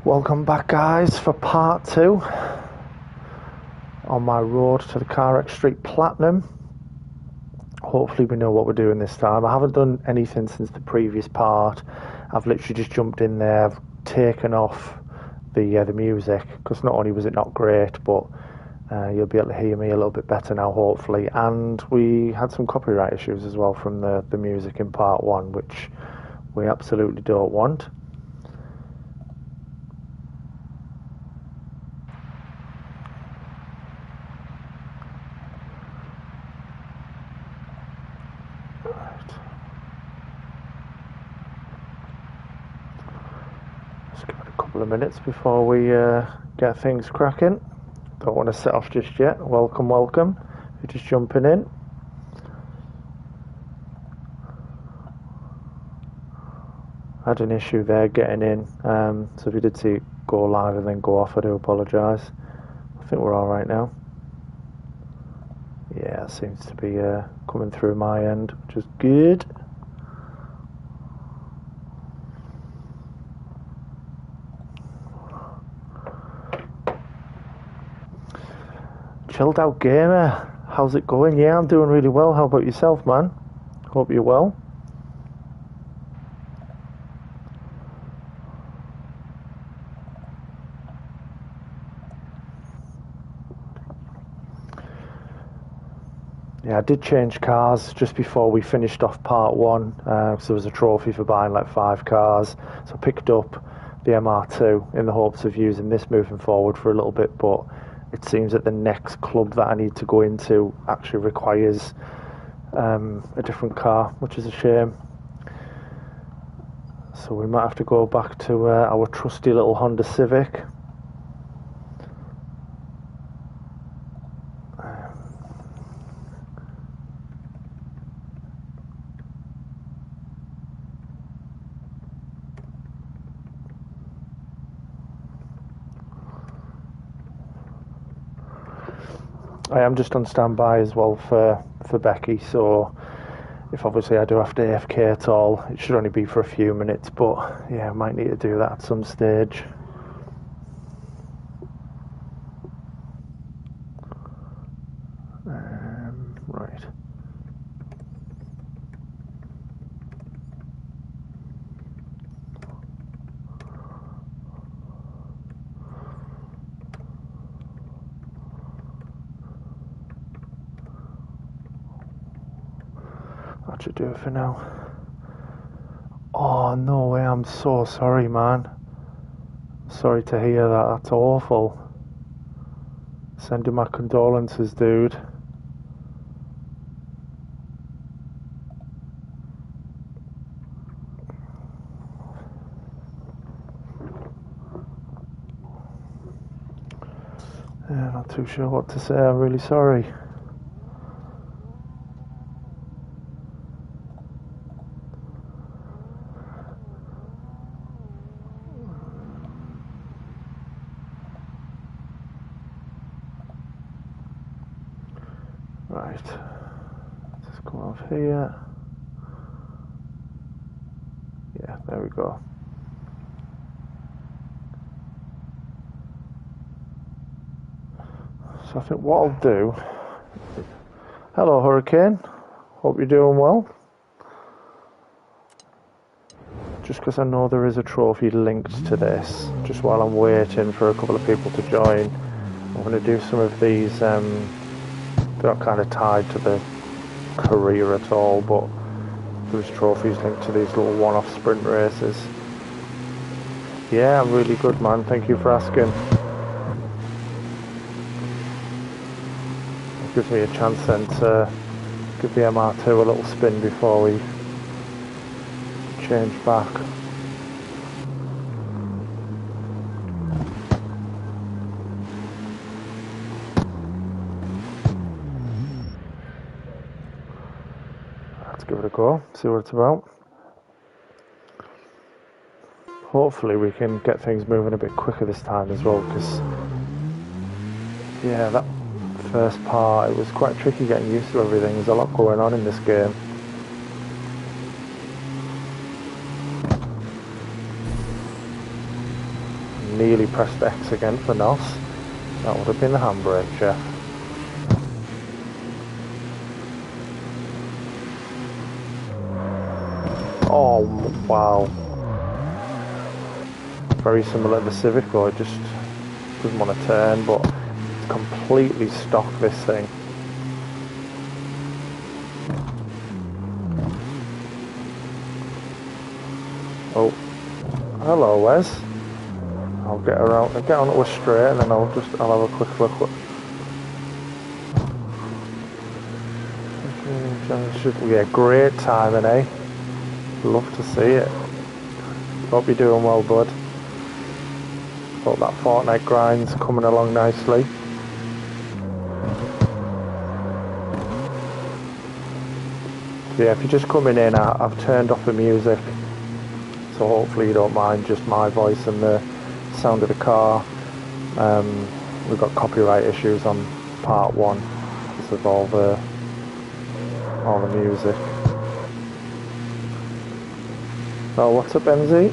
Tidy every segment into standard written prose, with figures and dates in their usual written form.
Welcome back, guys, for part 2 on my road to the CarX Street Platinum. Hopefully we know what we're doing this time. I haven't done anything since the previous part. I've literally just jumped in there, I've taken off the music, because not only was it not great, but you'll be able to hear me a little bit better now, hopefully. And we had some copyright issues as well from the music in part 1, which we absolutely don't want. Just give it a couple of minutes before we get things cracking. Don't want to set off just yet. Welcome. You're just jumping in. I had an issue there getting in, so if you did see it go live and then go off, I do apologise. I think we're alright now. Yeah, it seems to be coming through my end, which is good. Chilled Out Gamer, how's it going? Yeah, I'm doing really well. How about yourself, man? Hope you're well. Yeah, I did change cars just before we finished off part 1, because there was a trophy for buying like 5 cars. So I picked up the MR2 in the hopes of using this moving forward for a little bit, but it seems that the next club that I need to go into actually requires a different car, which is a shame. So we might have to go back to our trusty little Honda Civic. I am just on standby as well for Becky, so if obviously I do have to AFK at all, it should only be for a few minutes, but yeah, I might need to do that at some stage. Right. That should do it for now. Oh, no way, I'm so sorry, man. Sorry to hear that, that's awful. Sending my condolences, dude. Yeah, not too sure what to say, I'm really sorry. Right, let's come off here. Yeah, there we go. So I think what I'll do... Hello, Hurricane. Hope you're doing well. Just because I know there is a trophy linked to this, just while I'm waiting for a couple of people to join, I'm going to do some of these... they're not kind of tied to the career at all, but there's trophies linked to these little one-off sprint races. Yeah, I'm really good, man. Thank you for asking. It gives me a chance then to give the MR2 a little spin before we change back. Let's give it a go, see what it's about. Hopefully we can get things moving a bit quicker this time as well, because yeah, that first part, it was quite tricky getting used to everything. There's a lot going on in this game. nearly pressed X again for NOS. That would have been the handbrake, Jeff. Oh, wow. Very similar to the Civic, though. It just doesn't want to turn, but it's completely stock, this thing. Oh, hello, Wes. I'll get around, I'll get onto a straight, and then I'll have a quick look. Yeah, great timing, eh? Love to see it. Hope you're doing well, bud. Hope that Fortnite grind's coming along nicely. So yeah, if you're just coming in, I've turned off the music, so hopefully you don't mind just my voice and the sound of the car. We've got copyright issues on part 1 because of all the music. Oh, what's up, MZ?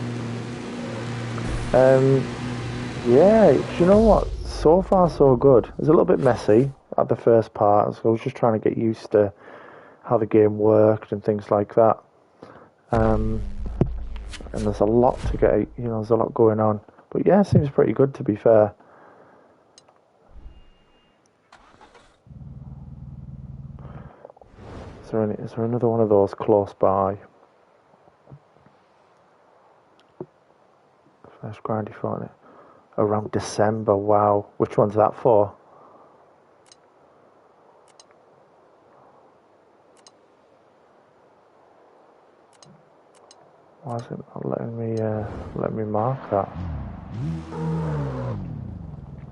Yeah, do you know what? So far, so good. It was a little bit messy at the first part, so I was just trying to get used to how the game worked and things like that. And there's a lot to get, there's a lot going on. But yeah, it seems pretty good, to be fair. Is there another one of those close by? First grindy Fortnite. Around December, wow. Which one's that for? Why is it not letting me mark that?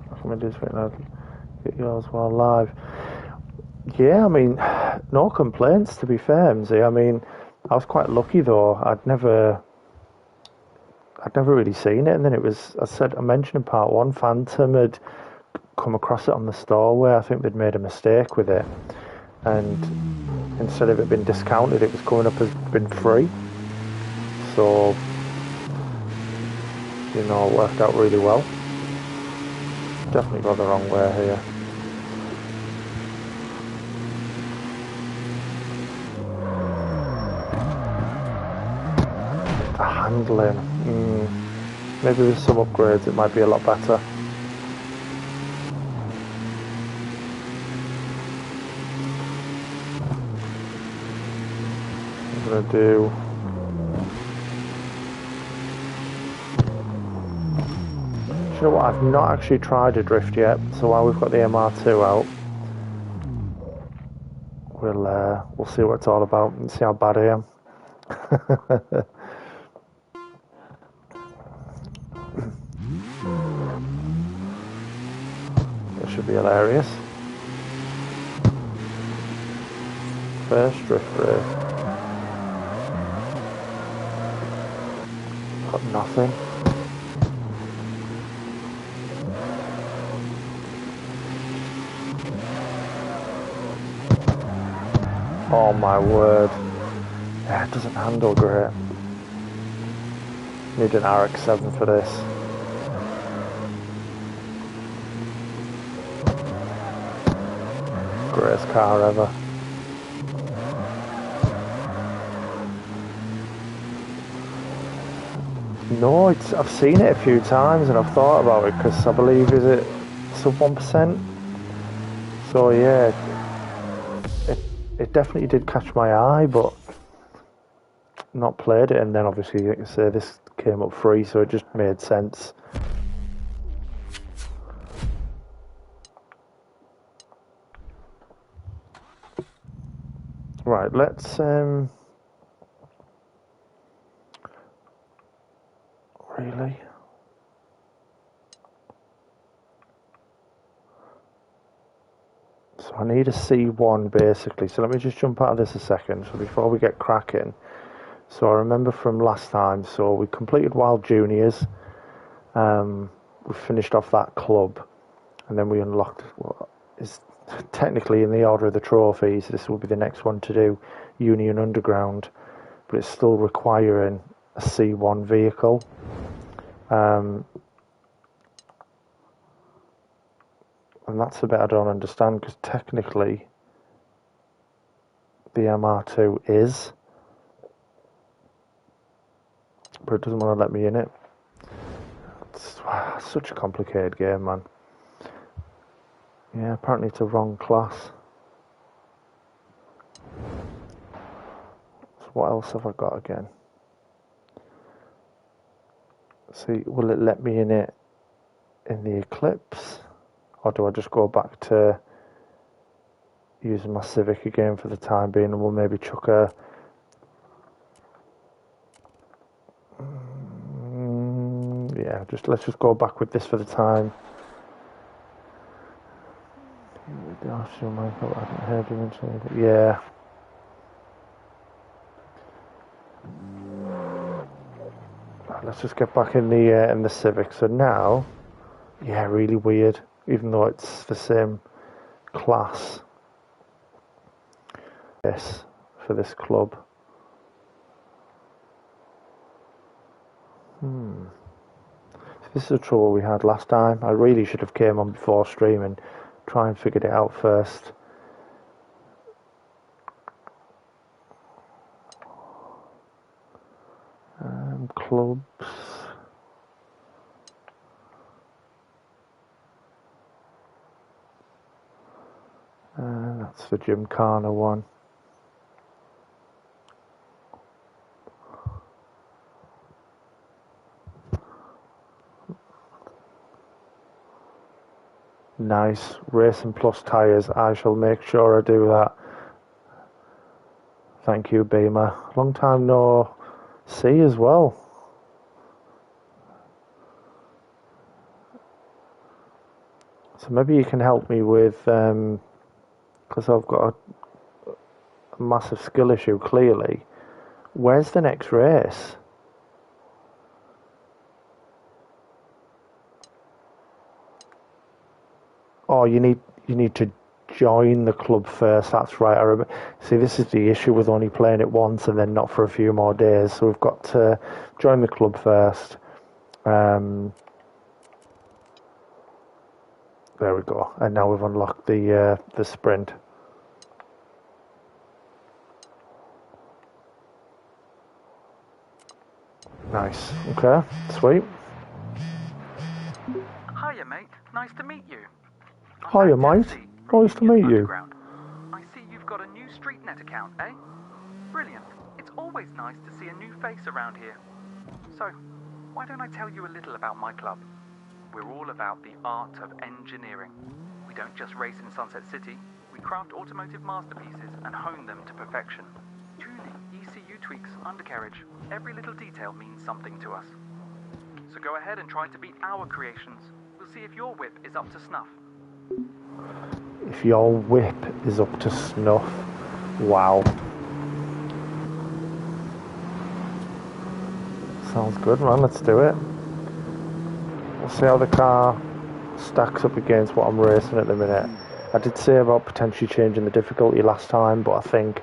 What can we do to get yours while live? Yeah, I mean, no complaints, to be fair, MZ. I mean, I was quite lucky though. I'd never really seen it, and then I mentioned in part 1, Phantom had come across it on the store where I think they'd made a mistake with it, and instead of it being discounted, it was coming up as being free. So, it worked out really well. Definitely got the wrong way here. The handling. Maybe with some upgrades it might be a lot better. I'm going to do... You know what, I've not actually tried a drift yet, so while we've got the MR2 out, we'll see what it's all about and see how bad I am. It should be hilarious. First drift race. Got nothing. Oh my word. Yeah, it doesn't handle great. Need an RX 7 for this. Greatest car ever. No, I've seen it a few times and I've thought about it because I believe, is it sub 1%? So yeah, it definitely did catch my eye, but not played it. And then obviously, like I say, this came up free, so it just made sense. Right, let's really. So I need a C1 basically. So let me just jump out of this a second. So before we get cracking. So I remember from last time. So we completed Wild Juniors. We finished off that club, and then we unlocked what is technically in the order of the trophies. This will be the next one to do, Union Underground, but it's still requiring a C1 vehicle. And that's the bit I don't understand, because technically the MR2 is, but it doesn't want to let me in it. It's such a complicated game, man. Yeah, apparently it's a wrong class. So what else have I got again? See, will it let me in it in the Eclipse? Or do I just go back to using my Civic again for the time being, and we'll maybe chuck a... yeah, let's just go back with this for the time. Yeah. Let's just get back in the Civic. So now, yeah, really weird, even though it's the same class. Yes, for this club. This is the trouble we had last time. I really should have came on before stream and try and figured it out first. Clubs. That's the Gymkhana one. Nice. Racing Plus tyres. I shall make sure I do that. Thank you, Beamer. Long time no see as well. So maybe you can help me with, because I've got a massive skill issue, clearly. Where's the next race? Oh, you need to join the club first. That's right. I remember. See, this is the issue with only playing it once and then not for a few more days. So we've got to join the club first. There we go. And now we've unlocked the sprint. Nice. Okay. Sweet. Hiya, mate. Nice to meet you. Hiya, mate. Nice to meet you. I see you've got a new StreetNet account, eh? Brilliant. It's always nice to see a new face around here. So, why don't I tell you a little about my club? We're all about the art of engineering. We don't just race in Sunset City. We craft automotive masterpieces and hone them to perfection. Tuning, ECU tweaks, undercarriage. Every little detail means something to us. So go ahead and try to beat our creations. We'll see if your whip is up to snuff. If your whip is up to snuff. Wow. Sounds good, man. Let's do it. We'll see how the car stacks up against what I'm racing at the minute. I did say about potentially changing the difficulty last time, but I think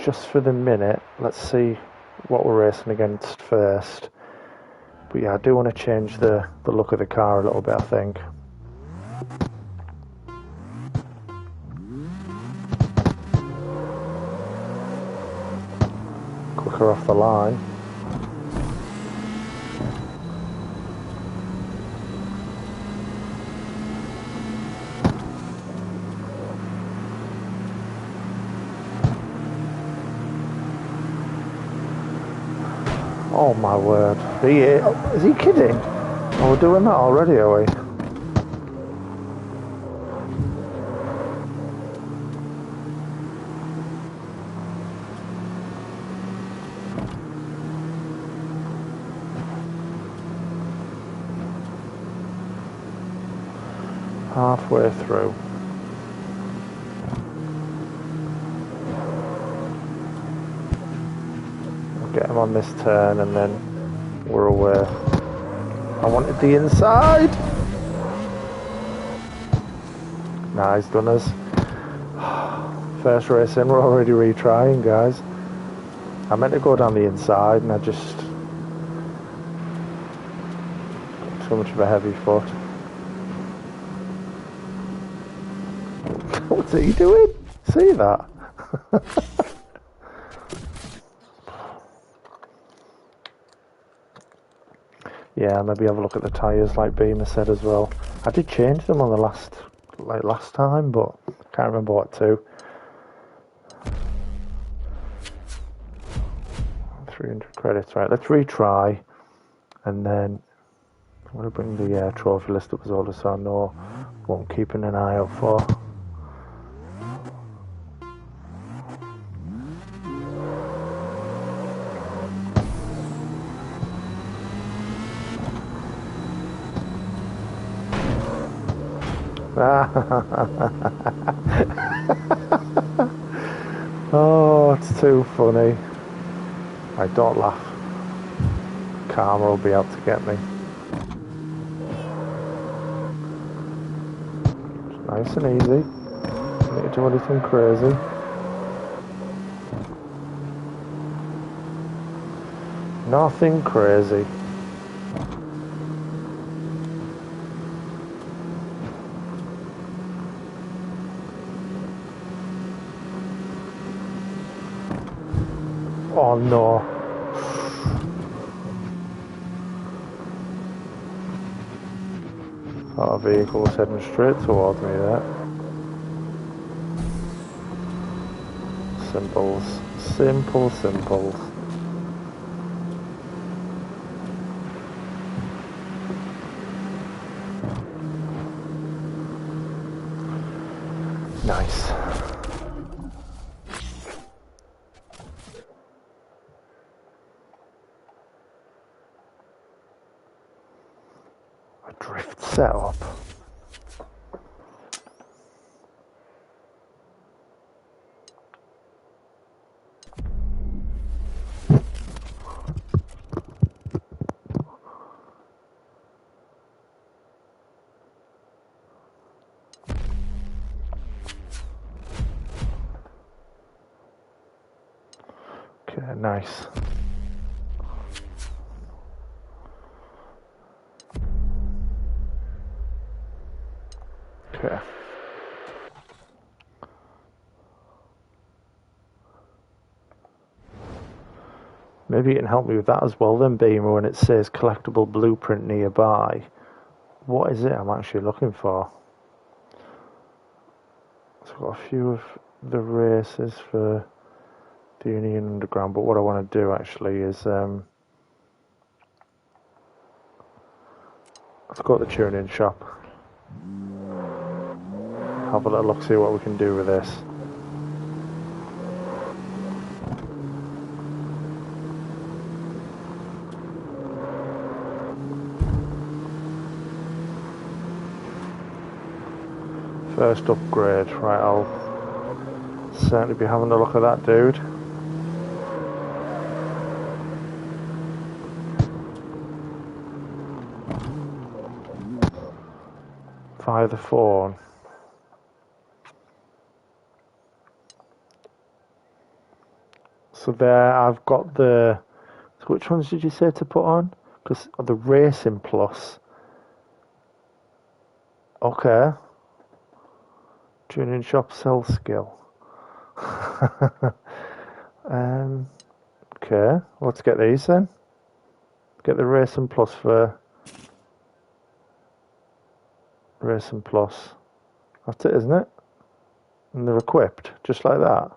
just for the minute, let's see what we're racing against first. But yeah, I do want to change the look of the car a little bit, I think. Quicker off the line. Oh my word. Is he kidding? Oh, we're doing that already, are we? Halfway through. Get him on this turn and then we're away. I wanted the inside. Nah, he's done us. First race in, we're already retrying, guys. I meant to go down the inside and I just got too much of a heavy foot. What's he doing? See that? Yeah, maybe have a look at the tyres like Beamer said as well. I did change them on the last time, but can't remember what to. 300 credits, right, let's retry, and then I'm going to bring the trophy list up as well, so I know what I'm keeping an eye out for. Oh, it's too funny. I don't laugh. Karma will be out to get me. It's nice and easy. Don't need to do anything crazy. Nothing crazy. Oh no. That vehicle was heading straight towards me there. Simples. Simple simples. Nice. A drift setup. Okay, nice. Okay. Maybe you can help me with that as well then, Beamer, when it says collectible blueprint nearby. What is it I'm actually looking for? So I've got a few of the races for the Union Underground, but what I want to do actually is let's go to the tuning shop. Have a little look, see what we can do with this. First upgrade, right, I'll certainly be having a look at that, dude. Via the phone. So there, I've got the... So which ones did you say to put on? Because the Racing Plus. Okay. Tuning shop sell skill. Okay, let's get these then. Get the Racing Plus for Racing Plus. That's it, isn't it? And they're equipped, just like that.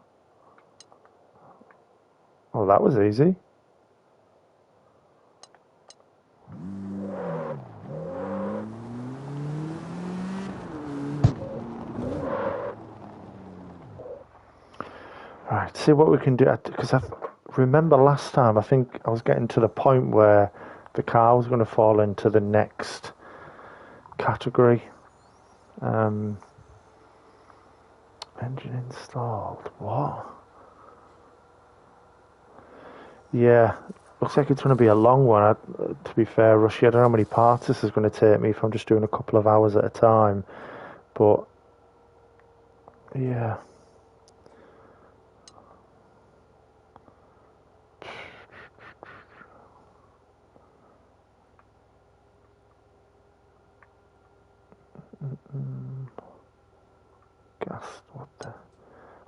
Oh, that was easy. Right, see what we can do. Because I remember last time, I think I was getting to the point where the car was going to fall into the next category. Engine installed. What? Yeah, looks like it's going to be a long one. To be fair, Rushy, I don't know how many parts this is going to take me if I'm just doing a couple of hours at a time. But, yeah. Gas, what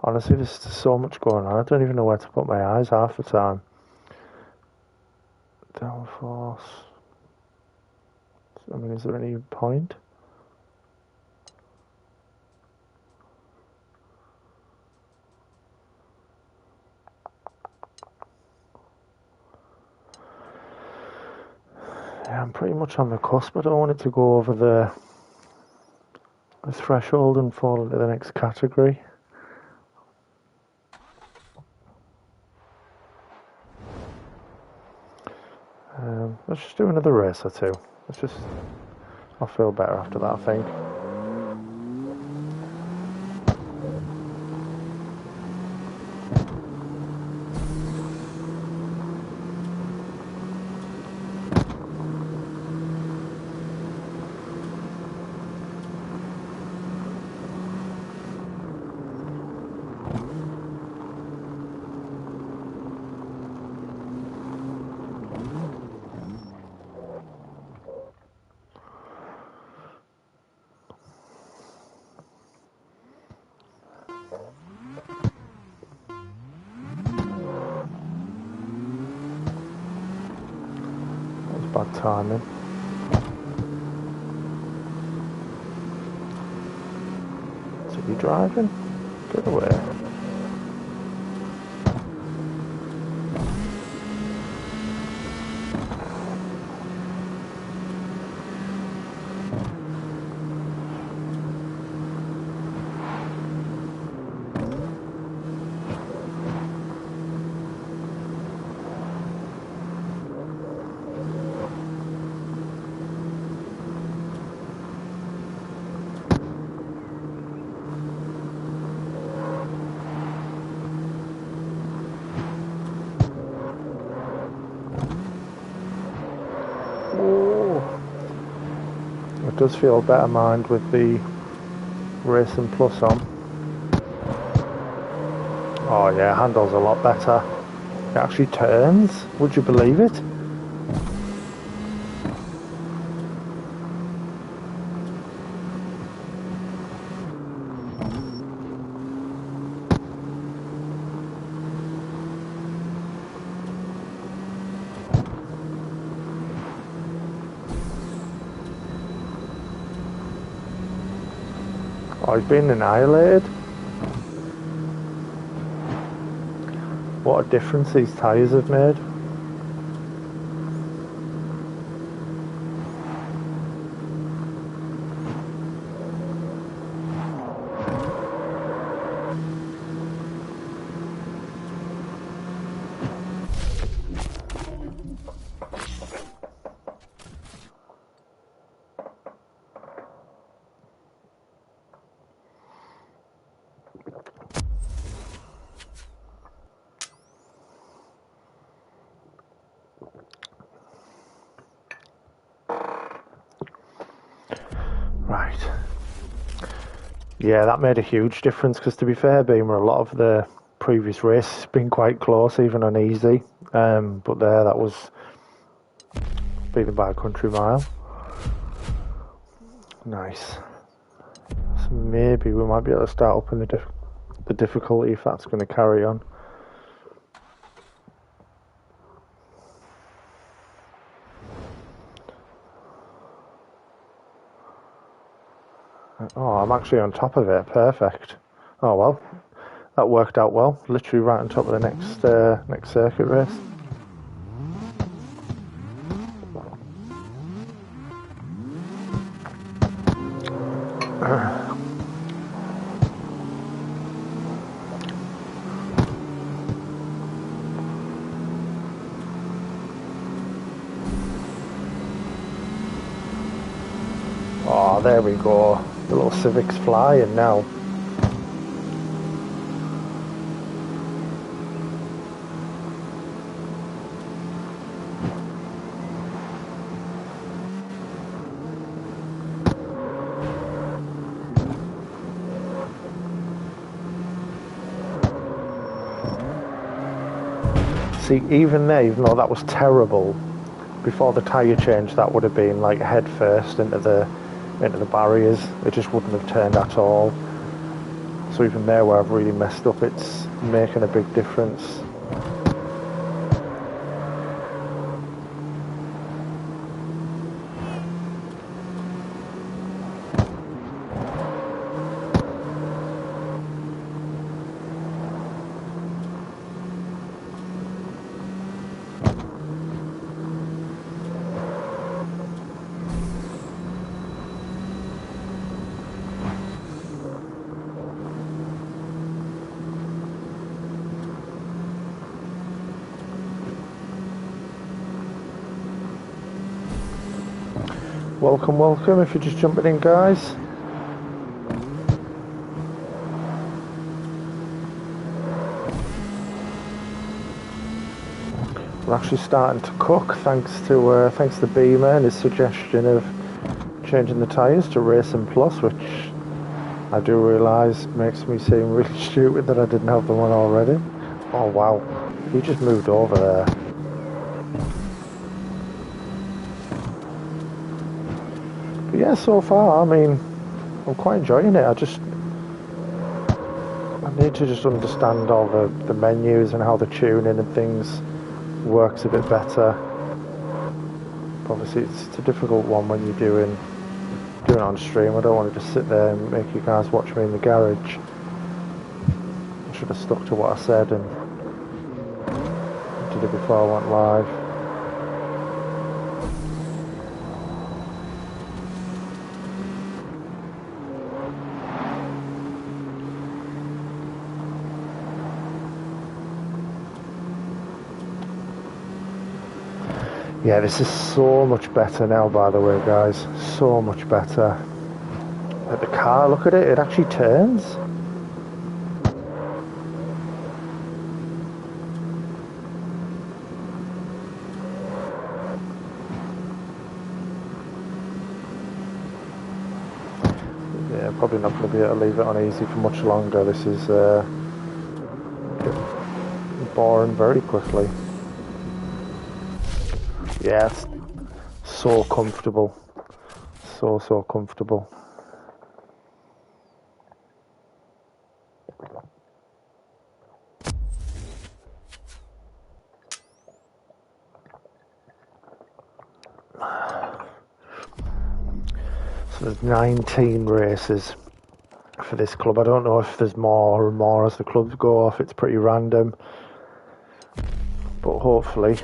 Honestly, there's so much going on. I don't even know where to put my eyes half the time. Downforce. I mean, is there any point? Yeah, I'm pretty much on the cusp. I don't want it to go over the threshold and fall into the next category. Let's just do another race or two. I'll feel better after that, I think. Bad timing. So you driving? Get away. It does feel better mind with the Racing Plus on. Oh yeah, handles a lot better. It actually turns, would you believe it? Oh, he's been annihilated. What a difference these tyres have made. Right. Yeah, that made a huge difference because, to be fair, Beamer, a lot of the previous race has been quite close, even on easy. But there, that was beaten by a country mile. Nice. So maybe we might be able to start up in the difficulty if that's going to carry on. Oh, I'm actually on top of it. Perfect. Oh well, that worked out well. Literally right on top of the next circuit race. Oh, there we go. The little Civic's flying now. See, even there, even though that was terrible, before the tyre change, that would have been like head first into the barriers. It just wouldn't have turned at all. So even there where I've really messed up, it's making a big difference. Welcome, welcome, if you're just jumping in, guys. We're actually starting to cook, thanks to Beamer and his suggestion of changing the tyres to Racing Plus, which I do realise makes me seem really stupid that I didn't have the one already. Oh wow, he just moved over there. But yeah, so far, I mean, I'm quite enjoying it. I need to just understand all the menus and how the tuning and things works a bit better. But obviously, it's a difficult one when you're doing it on stream. I don't want to just sit there and make you guys watch me in the garage. I should have stuck to what I said and did it before I went live. Yeah, this is so much better now, by the way, guys. So much better. Like the car, look at it, it actually turns. Yeah, probably not going to be able to leave it on easy for much longer. This is boring very quickly. Yeah, it's so comfortable. So comfortable. So there's 19 races for this club. I don't know if there's more and more as the clubs go off. It's pretty random. But hopefully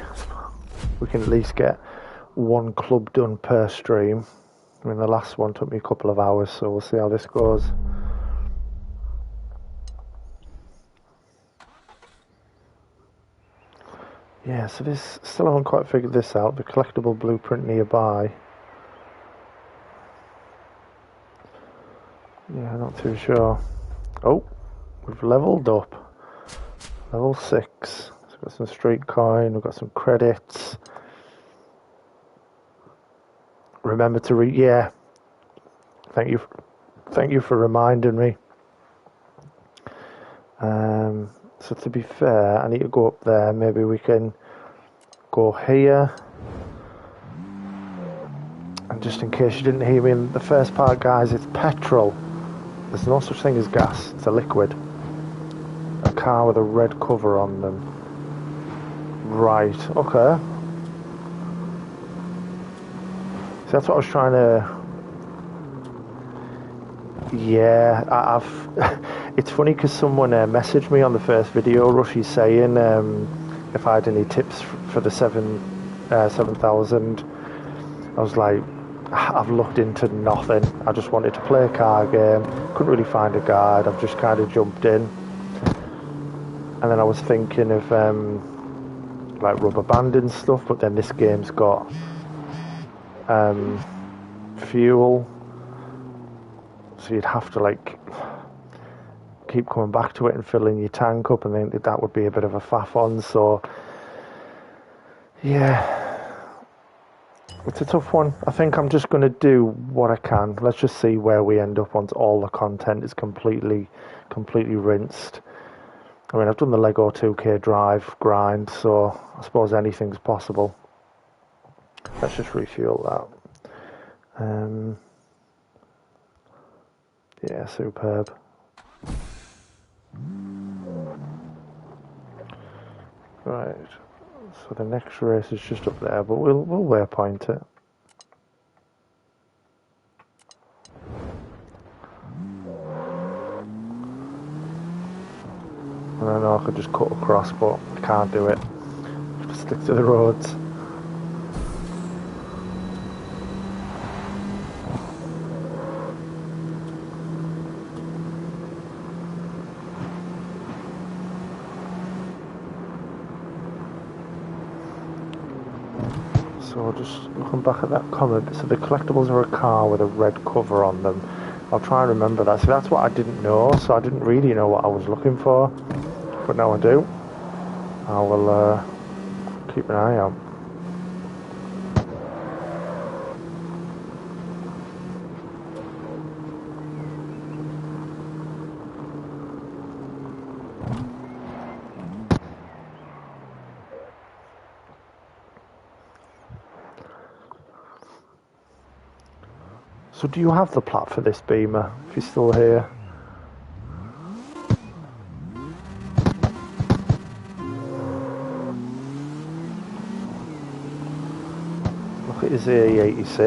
we can at least get one club done per stream. I mean, the last one took me a couple of hours, so we'll see how this goes. Yeah, so this, still haven't quite figured this out. The collectible blueprint nearby. Yeah, not too sure. Oh, we've leveled up. Level 6. So we've got some street coin, we've got some credits. Remember to read. Yeah. Thank you for reminding me. So to be fair, I need to go up there. Maybe we can go here. And just in case you didn't hear me in the first part, guys, it's petrol. There's no such thing as gas. It's a liquid. A car with a red cover on them. Right. Okay. So that's what I was trying to. Yeah, I've. It's funny because someone messaged me on the first video, Rushy, saying if I had any tips for the 7,000. I was like, I've looked into nothing. I just wanted to play a car game. Couldn't really find a guide. I've just kind of jumped in, and then I was thinking of like rubber banding stuff. But then this game's got fuel. So you'd have to like keep coming back to it and filling your tank up, and then that would be a bit of a faff on. So yeah, it's a tough one. I think I'm just going to do what I can. Let's just see where we end up once all the content is completely rinsed. I mean, I've done the Lego 2K Drive grind, so I suppose anything's possible. Let's just refuel that. Yeah, superb. Right. So the next race is just up there, but we'll waypoint it. And I know I could just cut across, but I can't do it. Just stick to the roads. So just looking back at that comment, so the collectibles are a car with a red cover on them. I'll try and remember that. So that's what I didn't know, so I didn't really know what I was looking for. But now I do. I will keep an eye out. So do you have the plat for this Beamer, if you're still here? Look at his AE86.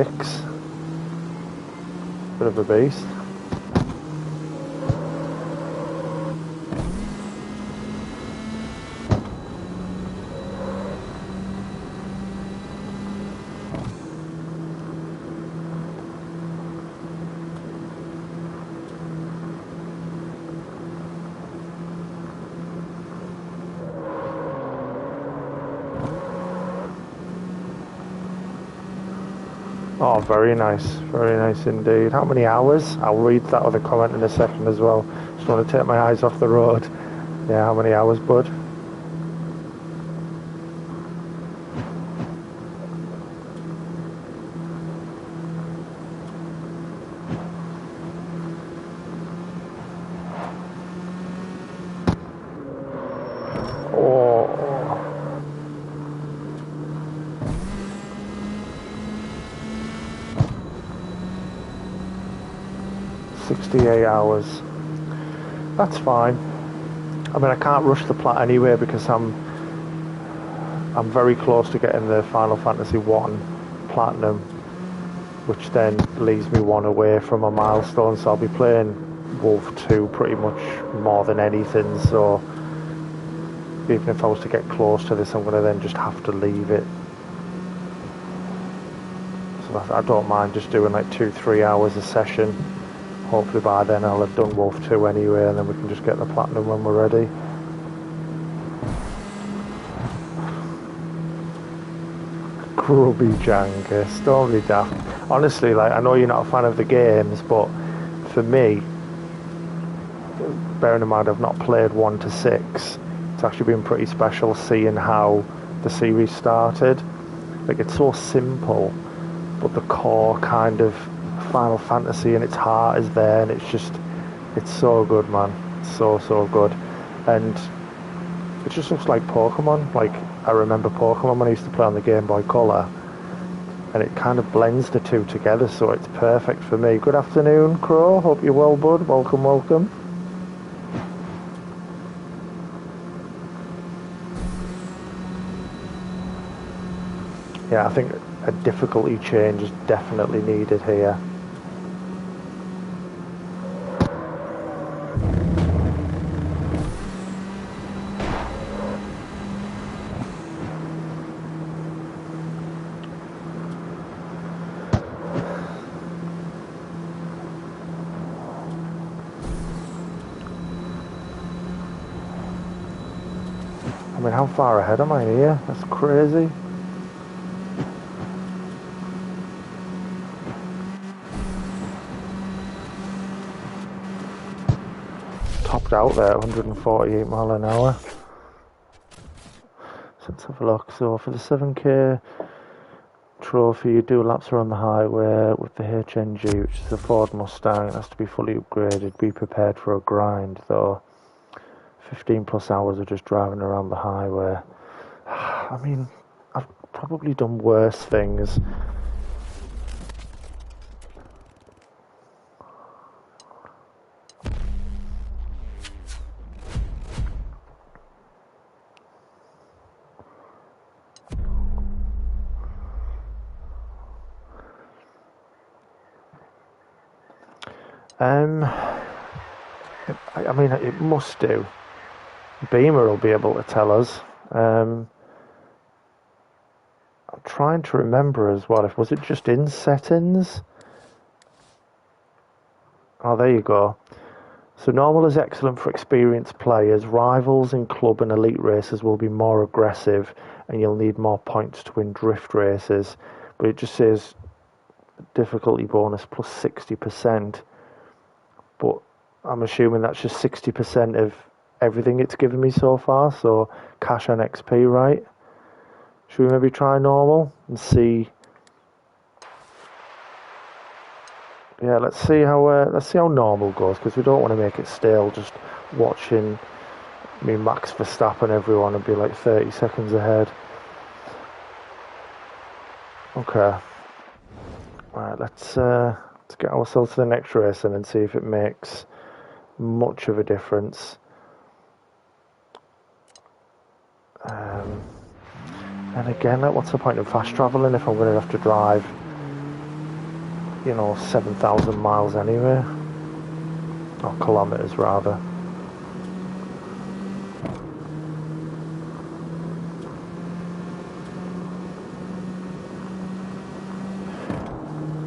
Bit of a beast. Oh, very nice indeed. How many hours? I'll read that other comment in a second as well. Just want to take my eyes off the road. Yeah, how many hours, bud? Oh, 68 hours. That's fine. I mean, I can't rush the plat anyway because I'm very close to getting the Final Fantasy 1 Platinum, which then leaves me one away from a milestone, so I'll be playing Wolf 2 pretty much more than anything, so even if I was to get close to this, I'm going to then just have to leave it. So I don't mind just doing like 2-3 hours a session. Hopefully by then I'll have done Wolf 2 anyway, and then we can just get the Platinum when we're ready. Grubby Jankus, don't be daft. Honestly, like, I know you're not a fan of the games, but for me, bearing in mind I've not played 1 to 6, it's actually been pretty special seeing how the series started. Like, it's so simple, but the core kind of Final Fantasy in its heart is there, and it's so good, man. So good. And it just looks like Pokemon. Like, I remember Pokemon when I used to play on the Game Boy Color, and it kind of blends the two together, so it's perfect for me. Good afternoon, Crow. Hope you're well, bud. Welcome. Yeah, I think a difficulty change is definitely needed here. I mean, how far ahead am I here? That's crazy. Topped out there, 148 mile an hour. So let's have a look. So for the 7k trophy, you do laps around the highway with the HNG, which is a Ford Mustang. It has to be fully upgraded. Be prepared for a grind, though. 15 plus hours of just driving around the highway. I mean, I've probably done worse things. I mean, it must do. Beamer will be able to tell us. I'm trying to remember as well. Was it just in settings? Oh, there you go. So normal is excellent for experienced players. Rivals in club and elite races will be more aggressive, and you'll need more points to win drift races. But it just says difficulty bonus plus 60%. But I'm assuming that's just 60% of everything it's given me so far. So cash and XP, right? Should we maybe try normal and see? Yeah, let's see how normal goes, because we don't want to make it stale. Just watching me Max Verstappen everyone and be like 30 seconds ahead. Okay. Right, let's get ourselves to the next race and then see if it makes much of a difference. And again, like, what's the point of fast travelling if I'm going to have to drive, 7,000 miles anyway? Or kilometres, rather.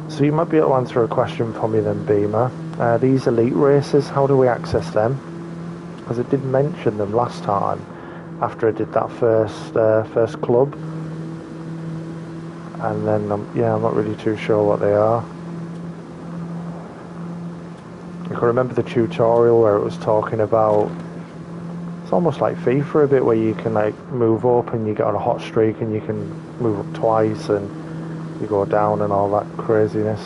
So you might be able to answer a question for me then, Beamer. These elite races, how do we access them? Because I did mention them last time after I did that first club. And then, I'm not really too sure what they are. I can remember the tutorial where it was talking about, it's almost like FIFA a bit, where you can like move up and you get on a hot streak and you can move up twice and you go down and all that craziness.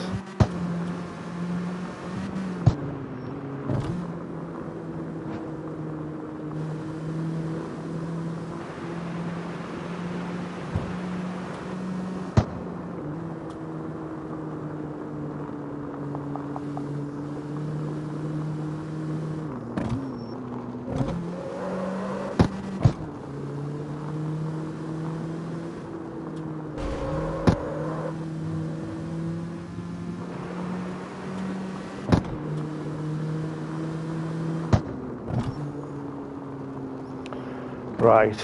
Right,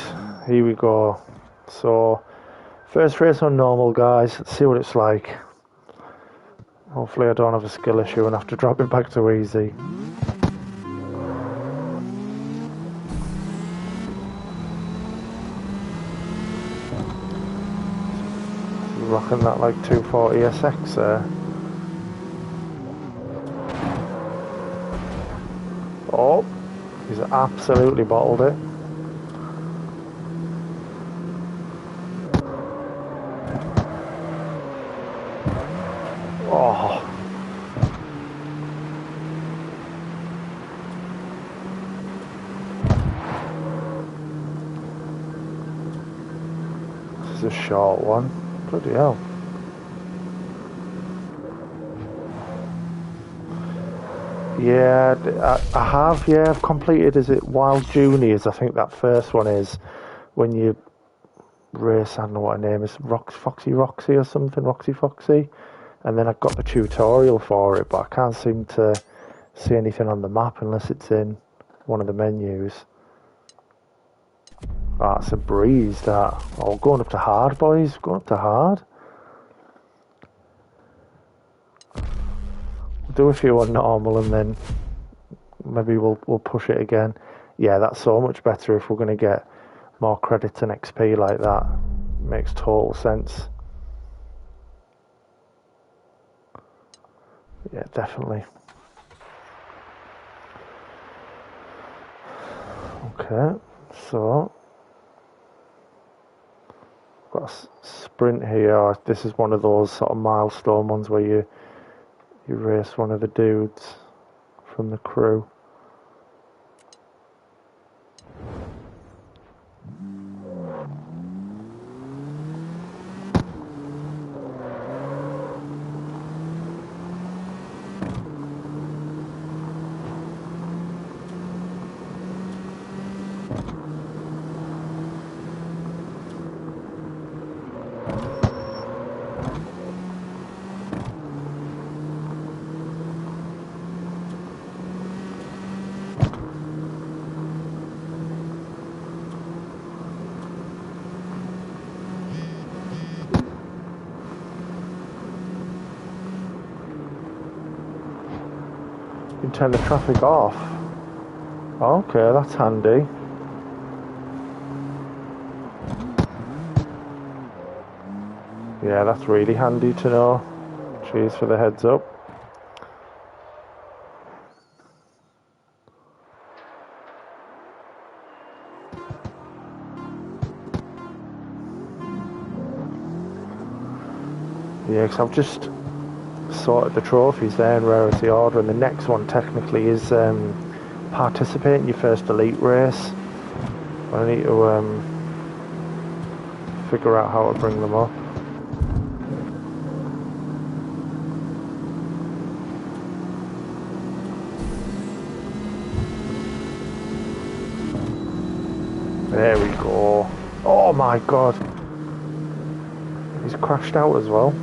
here we go. So, first race on normal, guys. Let's see what it's like. Hopefully I don't have a skill issue and have to drop it back to easy. Rocking that like 240 SX there. Oh, he's absolutely bottled it. Oh. This is a short one. Bloody hell. Yeah, I have, I've completed, is it Wild Juniors? I think that first one is when you race, I don't know what her name is, Foxy Roxy or something, Roxy Foxy. And then I've got the tutorial for it, but I can't seem to see anything on the map unless it's in one of the menus. Oh, it's a breeze, that. Oh, going up to hard, boys. Going up to hard. We'll do a few on normal and then maybe we'll push it again. Yeah, that's so much better if we're going to get more credits and XP like that. Makes total sense. Yeah, definitely. Okay, so got a sprint here. This is one of those sort of milestone ones where you race one of the dudes from the crew. can turn the traffic off. Okay, that's handy. Yeah, that's really handy to know. Cheers for the heads up. Yeah, because I've just sorted the trophies there in rarity order, and the next one technically is participate in your first elite race. I need to figure out how to bring them up. There we go. Oh my god. He's crashed out as well.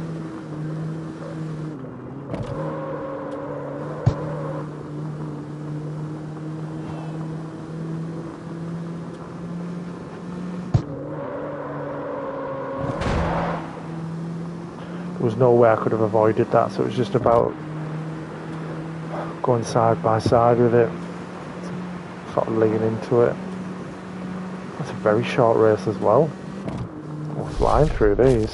There was no way I could have avoided that, so it was just about going side by side with it, sort of leaning into it. That's a very short race as well. We're flying through these.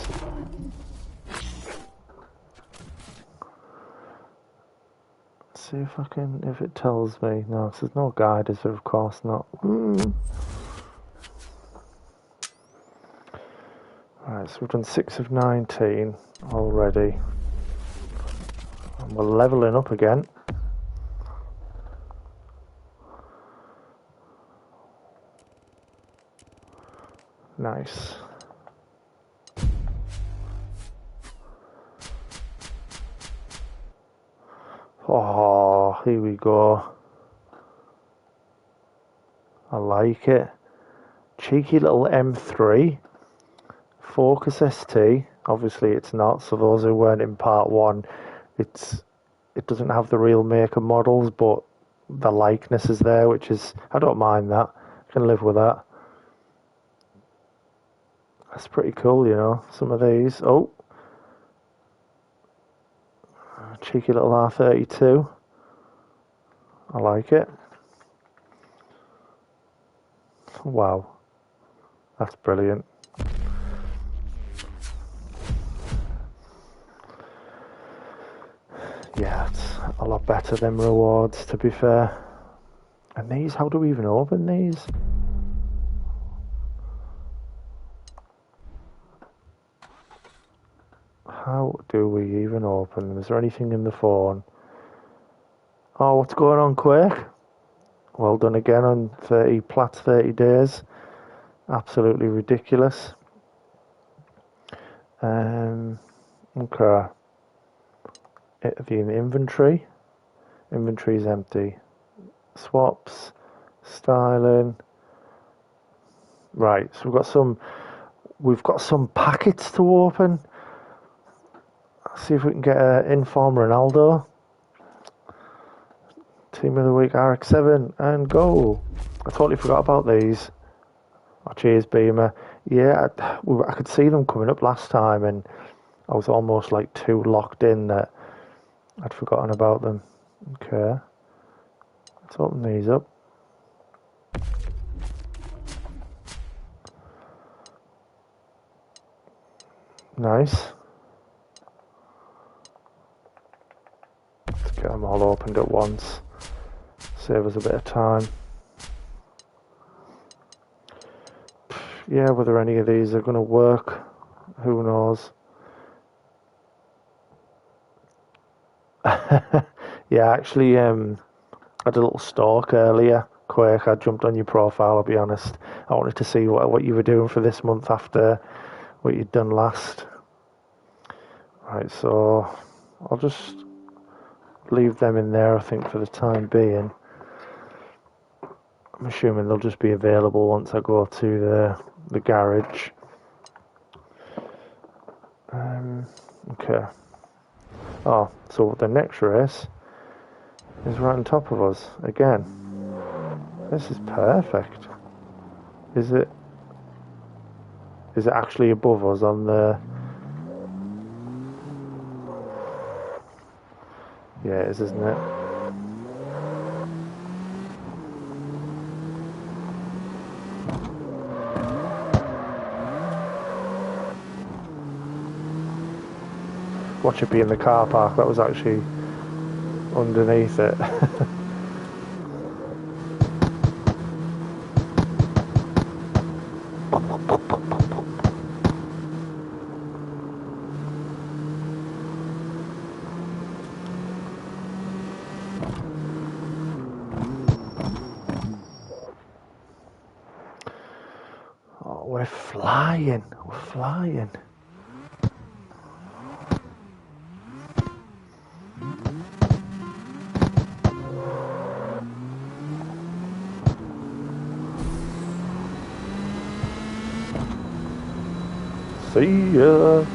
Let's see if I can, if it tells me. No, there's no guide, is there? Of course not. Right, so we've done 6 of 19 already. And we're levelling up again. Nice. Oh, here we go. I like it. Cheeky little M3. Focus ST. Obviously it's not, so those who weren't in part 1, it doesn't have the real maker models, but the likeness is there, which is, I don't mind that. I can live with that. That's pretty cool, you know, some of these. Oh, cheeky little R32. I like it. Wow, that's brilliant. Yeah, it's a lot better than rewards, to be fair. And these, how do we even open these? How do we even open them? Is there anything in the phone? Oh, what's going on, Quake? Well done again on 30 Platts 30 days. Absolutely ridiculous. Okay. The inventory. Inventory is empty. Swaps. Styling. Right, so we've got some packets to open. See if we can get an Inform Ronaldo. Team of the Week RX7 and go. I totally forgot about these. Oh, cheers, Beamer. Yeah, I could see them coming up last time, and I was almost like too locked in that I'd forgotten about them. Okay, let's open these up. Nice. Let's get them all opened at once. Save us a bit of time. Yeah, whether any of these are going to work, who knows. Yeah, actually, I had a little stalk earlier. Quake, I jumped on your profile, I'll be honest. I wanted to see what you were doing for this month after what you'd done last. Right, so I'll just leave them in there, I think, for the time being. I'm assuming they'll just be available once I go to the garage. Okay. Oh, so the next race is right on top of us again. This is perfect. Is it actually above us on the... Yeah, it is, isn't it? watch it be in the car park. That was actually underneath it. Oh, we're flying. We're flying. See ya.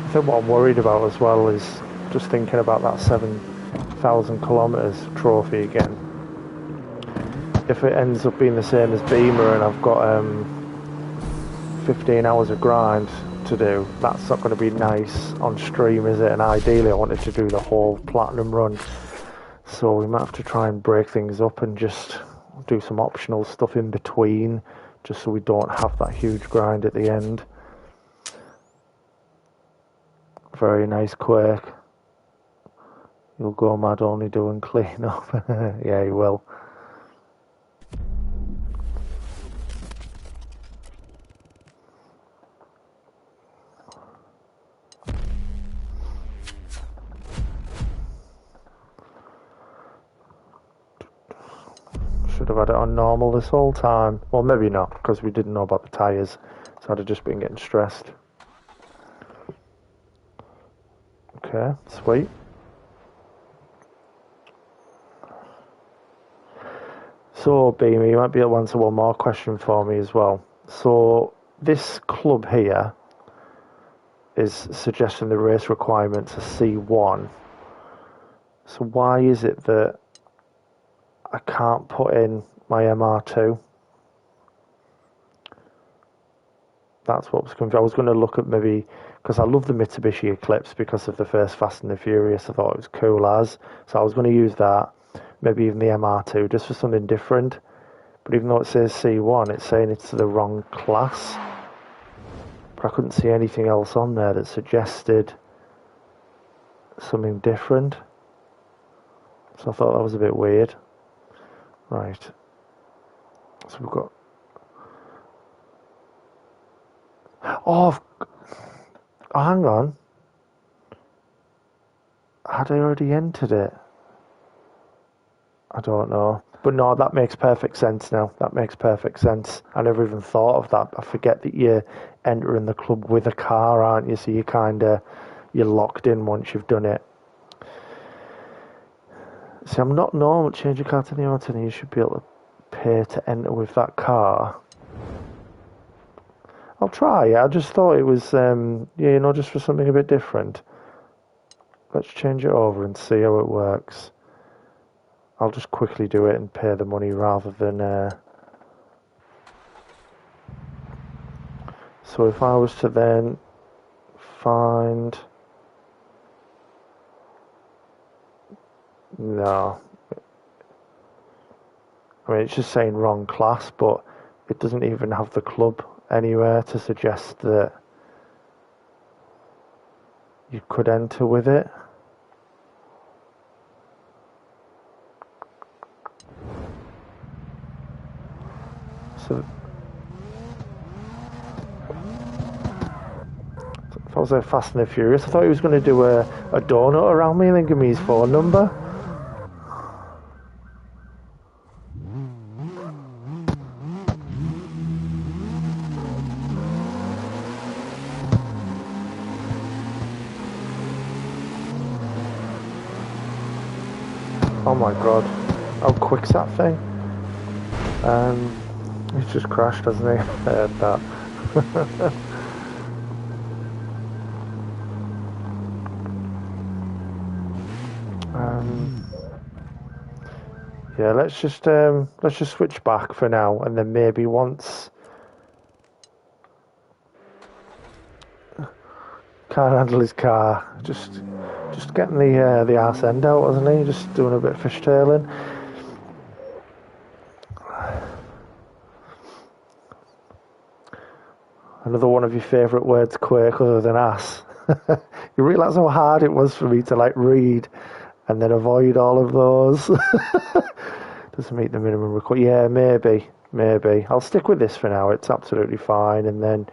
I think what I'm worried about as well is just thinking about that 7,000 kilometres trophy again. If it ends up being the same as Beamer and I've got 15 hours of grind to do, that's not going to be nice on stream, is it? And ideally I wanted to do the whole platinum run, so we might have to try and break things up and just do some optional stuff in between, just so we don't have that huge grind at the end. Very nice, Quake. You'll go mad only doing clean up. Yeah, you will. Should have had it on normal this whole time. Well, maybe not, because we didn't know about the tyres, so I'd have just been getting stressed. Okay, sweet. So, Beamy, you might be able to answer one more question for me as well. So, this club here is suggesting the race requirements are C1. So why is it that I can't put in my MR2? That's what was confused. I was going to look at maybe, because I love the Mitsubishi Eclipse because of the first Fast and the Furious. I thought it was cool as. So I was going to use that, maybe even the MR2, just for something different. But even though it says C1, it's saying it's the wrong class. But I couldn't see anything else on there that suggested something different. So I thought that was a bit weird. Right. So we've got... Oh, hang on. Had I already entered it? I don't know. But no, that makes perfect sense now. That makes perfect sense. I never even thought of that. I forget that you're entering the club with a car, aren't you? So you're locked in once you've done it. See, I'm not normal. Change your car to the auto, you should be able to pay to enter with that car. I'll try. I just thought it was, just for something a bit different. Let's change it over and see how it works. I'll just quickly do it and pay the money rather than... So if I was to then find... No. I mean, it's just saying wrong class, but it doesn't even have the club anywhere to suggest that you could enter with it. So if I was a Fast and the Furious, I thought he was going to do a donut around me and then give me his phone number. Oh my god, how quick's that thing? He's just crashed, hasn't he? I heard that. Yeah, let's just switch back for now, and then maybe once can't handle his car, just getting the arse end out, wasn't he? Just doing a bit of fishtailing. Another one of your favourite words, Quake, other than ass. You realise how hard it was for me to like read and then avoid all of those. Doesn't meet the minimum requirement. Yeah, maybe. I'll stick with this for now. It's absolutely fine. And then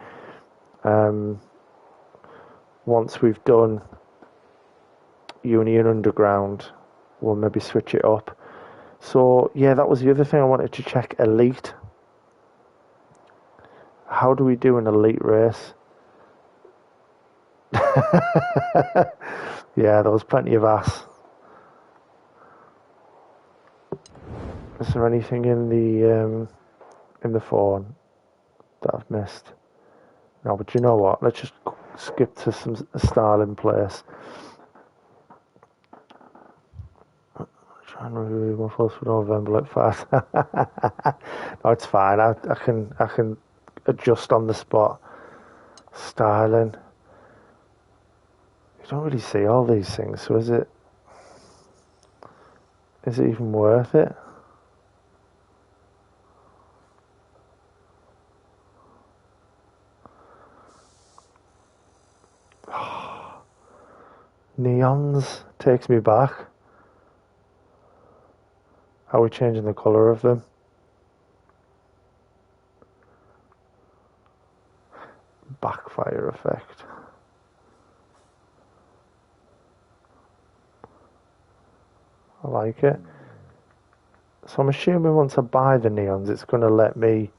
once we've done Union Underground, we'll maybe switch it up. So yeah, that was the other thing I wanted to check. Elite. How do we do an elite race? Yeah, there was plenty of ass. Is there anything in the phone that I've missed? No, but you know what? Let's just skip to some styling place. Trying to remove my first for November like fast. No, it's fine. I can adjust on the spot. Styling. You don't really see all these things, so is it even worth it? Neons takes me back. How are we changing the colour of them? Backfire effect. I like it. So I'm assuming once I buy the neons, it's going to let me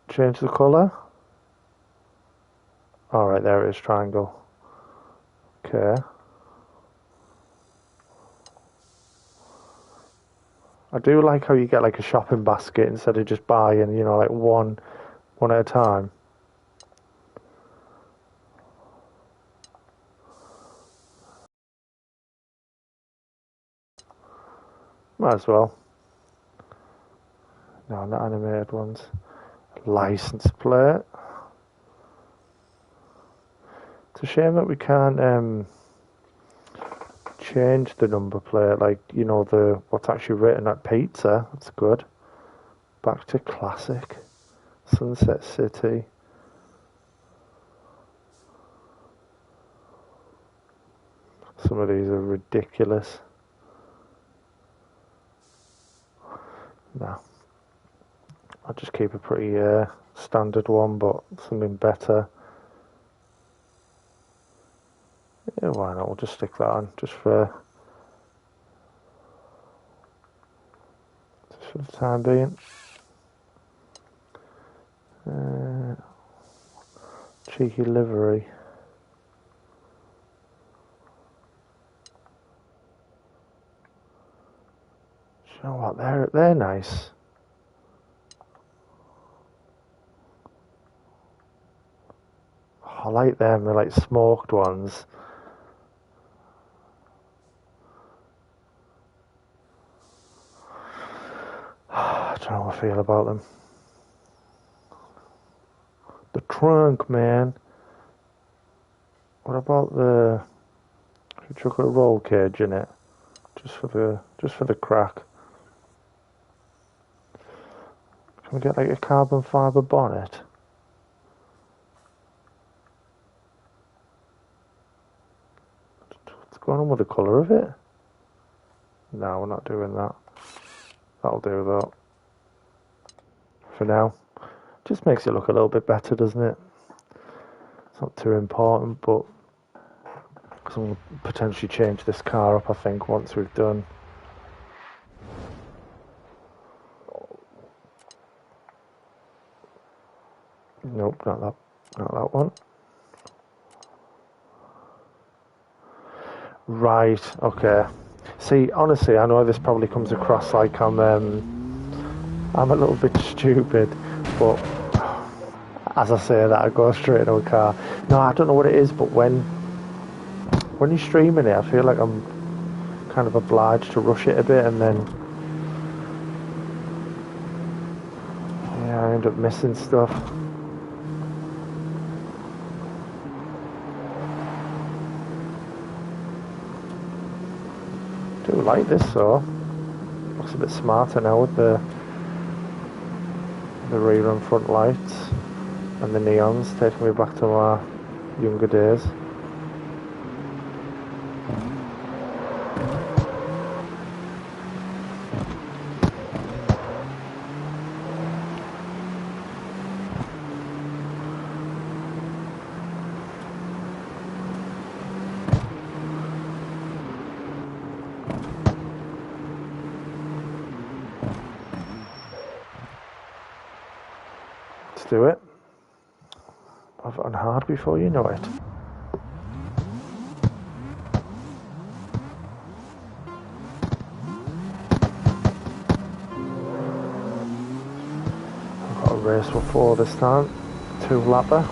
change the colour. Alright, there it is, triangle. Okay. I do like how you get like a shopping basket instead of just buying, you know, like one at a time. Might as well. No, not animated ones. License plate. It's a shame that we can't change the number plate, like, you know, the what's actually written at pizza. That's good. Back to classic. Sunset City. Some of these are ridiculous. No. I'll just keep a pretty standard one, but something better. Yeah, why not? We'll just stick that on, just for the time being. Cheeky livery. You know what? They're nice. I like them. They're like smoked ones. I don't know how I feel about them. The trunk, man. What about the? Should we chuck a roll cage in it, just for the crack? Can we get like a carbon fibre bonnet? What's going on with the colour of it? No, we're not doing that. That'll do though. For now. Just makes it look a little bit better, doesn't it? It's not too important, but because I'm going to potentially change this car up, I think, once we've done. Nope, not that one. Right, okay. See, honestly, I know this probably comes across like I'm a little bit stupid, but as I say that, I go straight into a car. No, I don't know what it is, but when you're streaming it, I feel like I'm kind of obliged to rush it a bit, and then yeah, I end up missing stuff. I do like this though. Looks a bit smarter now with the rear and front lights and the neons, taking me back to my younger days. Let's do it. Have it on hard before you know it. I've got a race before this time. 2-lapper.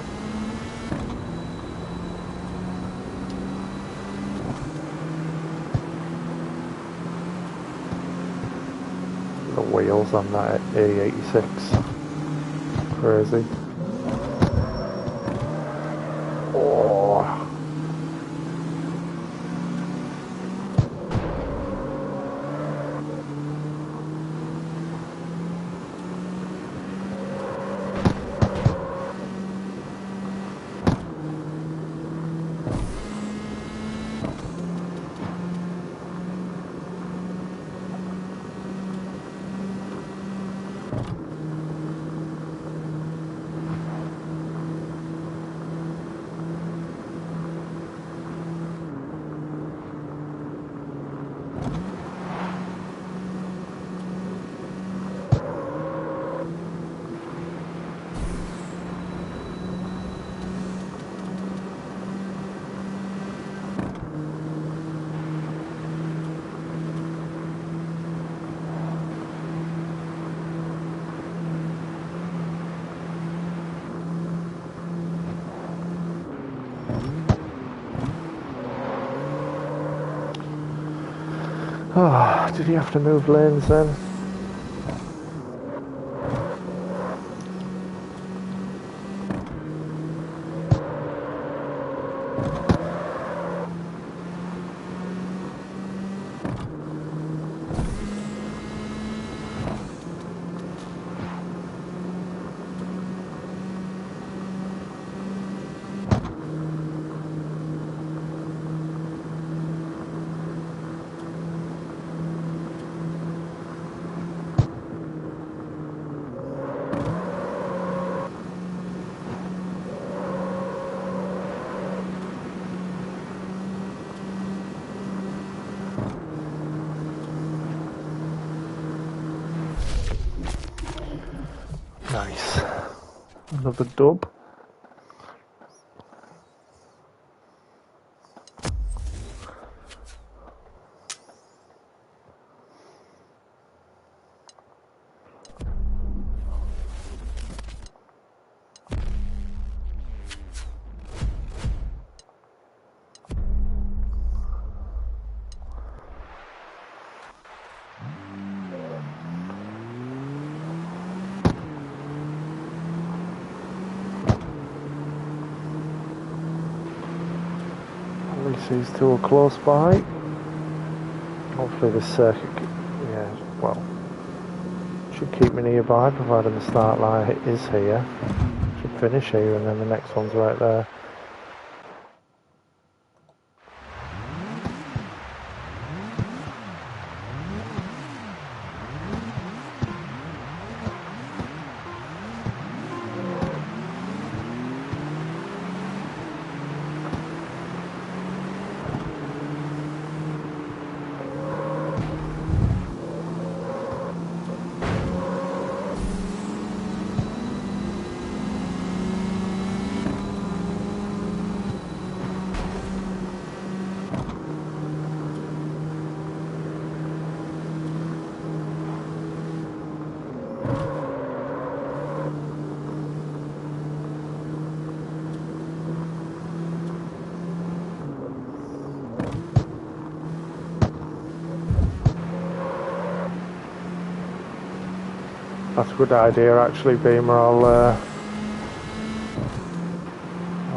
The wheels on that A86. Crazy. Oh. Oh, did he have to move lanes then? Nice. Another dub. These two are close by. Hopefully this circuit, yeah, well, should keep me nearby, providing the start line is here. Should finish here, and then the next one's right there. That's a good idea, actually, Beamer. I'll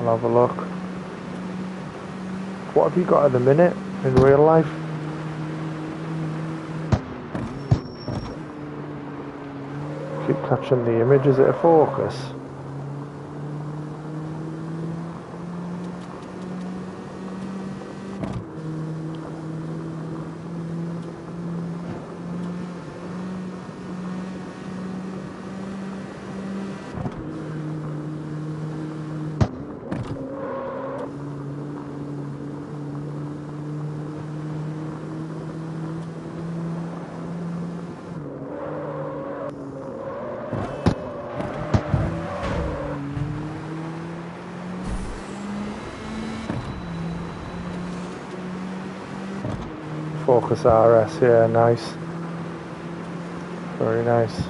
have a look. What have you got at the minute in real life? Keep catching the image. Is it a focus? Focus RS, yeah, nice. Very nice.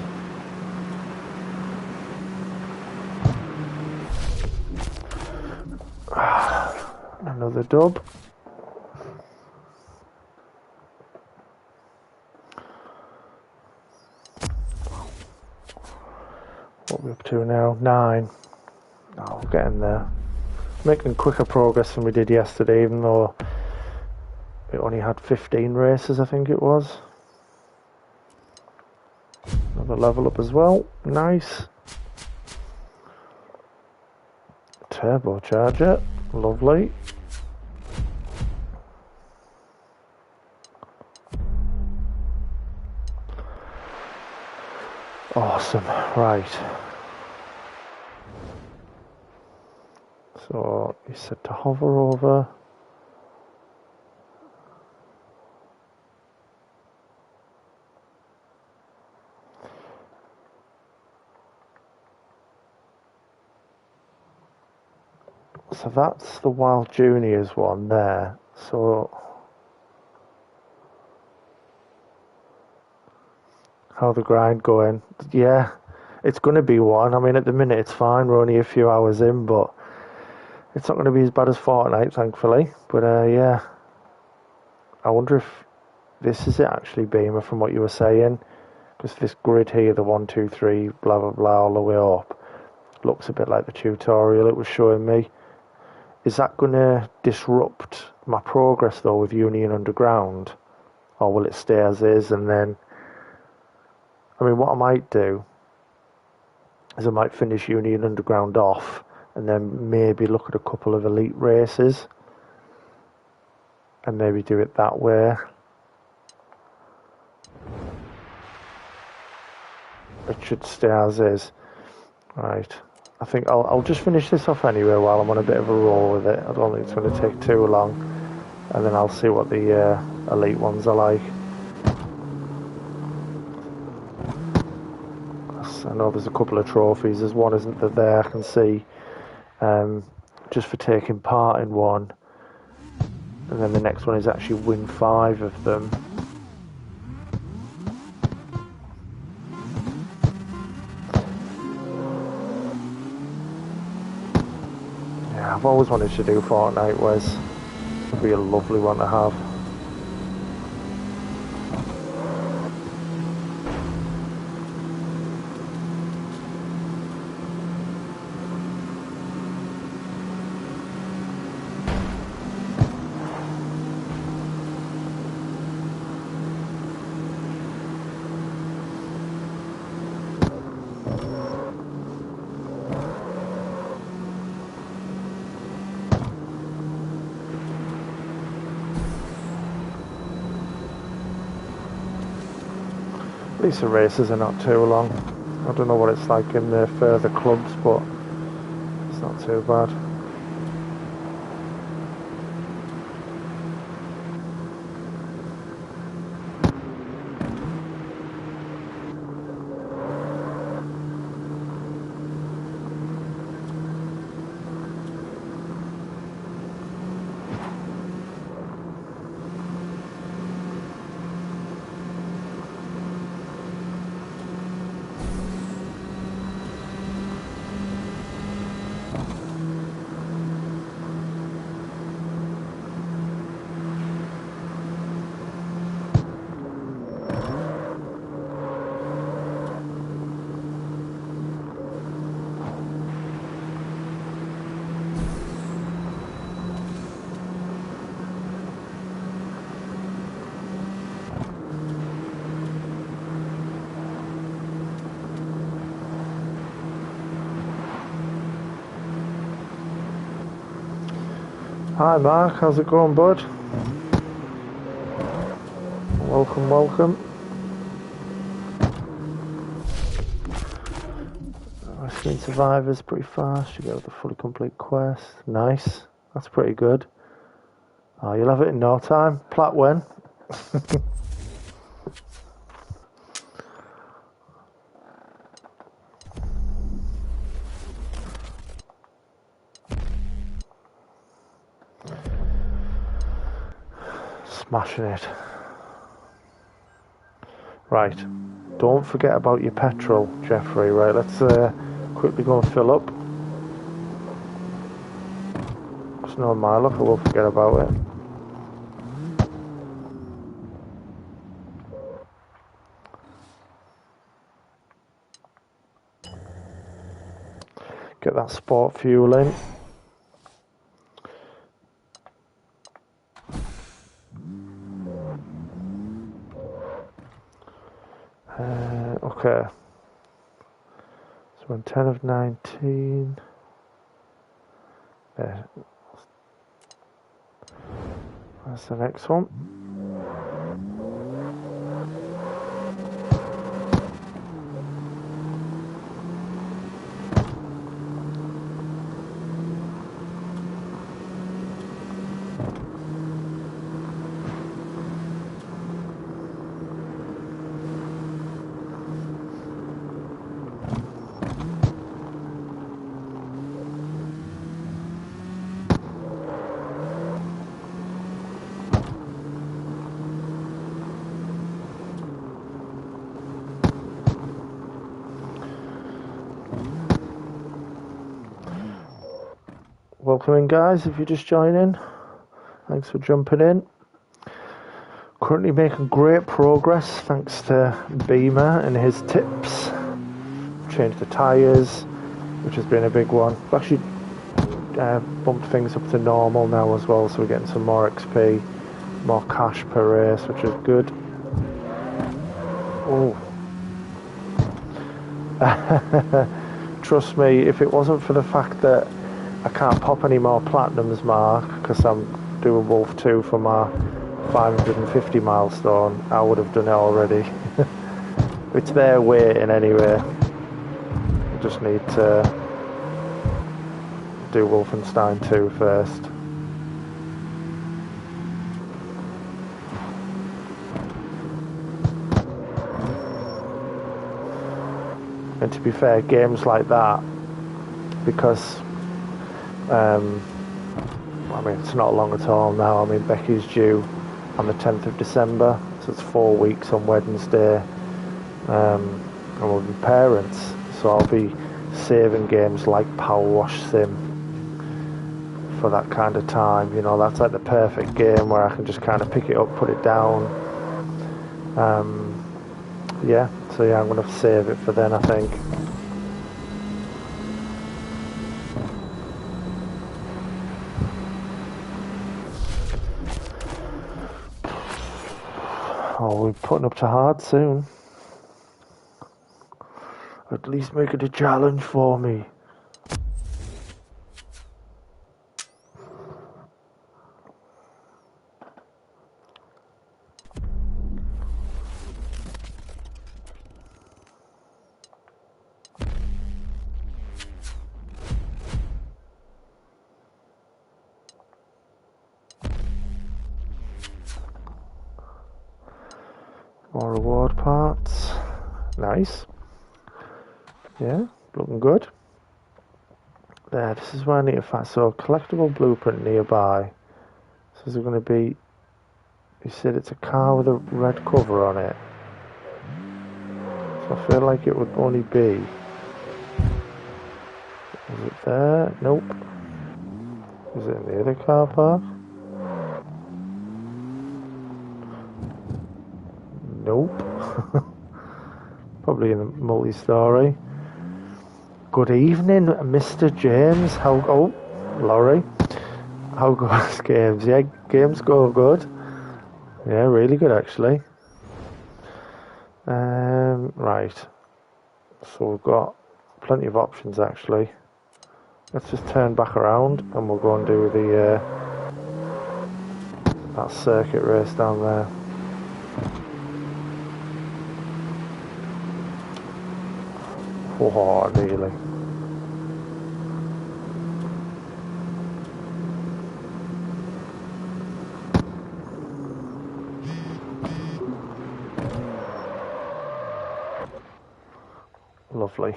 Another dub. What are we up to now? 9. Oh, we're getting there. Making quicker progress than we did yesterday, even though it only had 15 races, I think it was. Another level up as well. Nice. Turbocharger. Lovely. Awesome. Right. So you said to hover over. So that's the Wild Juniors one there. So how the grind going? Yeah, it's going to be one. I mean, at the minute it's fine. We're only a few hours in, but it's not going to be as bad as Fortnite, thankfully. But yeah, I wonder if this is it actually, Beamer, from what you were saying, because this grid here, the 1, 2, 3, blah blah blah, all the way up, looks a bit like the tutorial it was showing me. Is that going to disrupt my progress though with Union Underground, or will it stay as is? And then, I mean, what I might do is I might finish Union Underground off and then maybe look at a couple of elite races and maybe do it that way. It should stay as is. Right. I think I'll just finish this off anyway while I'm on a bit of a roll with it. I don't think it's going to take too long. And then I'll see what the elite ones are like. I know there's a couple of trophies. There's one isn't there I can see, just for taking part in one. And then the next one is actually win 5 of them. Yeah, I've always wanted to do Fortnite, Wes. It'd be a lovely one to have. At least the races are not too long. I don't know what it's like in the further clubs, but it's not too bad. Hi Mark, how's it going, bud? Welcome, welcome. Rescuing survivors pretty fast. You get the fully complete quest. Nice. That's pretty good. Oh, you'll have it in no time. Plat when? Smashing it. Right. Don't forget about your petrol, Jeffrey. Right, let's quickly go and fill up. It's no my luck, I will forget about it. Get that sport fuel in. Okay. So we're on 10 of 19. There. That's the next one. Welcome in, guys, if you're just joining. Thanks for jumping in. Currently making great progress thanks to Beamer and his tips. Changed the tyres, which has been a big one. We've actually bumped things up to normal now as well, so we're getting some more XP, more cash per race, which is good. Oh. Trust me, if it wasn't for the fact that I can't pop any more platinums, Mark, because I'm doing Wolf 2 for my 550 milestone, I would have done it already. It's there waiting anyway. I just need to do Wolfenstein 2 first. And to be fair, games like that, because I mean, it's not long at all now. I mean, Becky's due on the 10th of December, so it's 4 weeks on Wednesday. And we'll be parents, so I'll be saving games like Power Wash Sim for that kind of time. You know, that's like the perfect game where I can just kind of pick it up, put it down. Yeah, so yeah, I'm going to save it for then, I think. Oh, we're putting up to hard soon. At least make it a challenge for me. More reward parts. Nice. Yeah, looking good. There, this is where I need to find. So, collectible blueprint nearby. So, is it going to be. You said it's a car with a red cover on it. So, I feel like it would only be. Is it there? Nope. Is it in the other car park? Nope. Probably in the multi-story. Good evening, Mr. James. Oh, Laurie. How goes games? Yeah, games go good. Yeah, really good actually. Right. So we've got plenty of options actually. Let's just turn back around and we'll go and do the that circuit race down there. Oh, nearly. Lovely.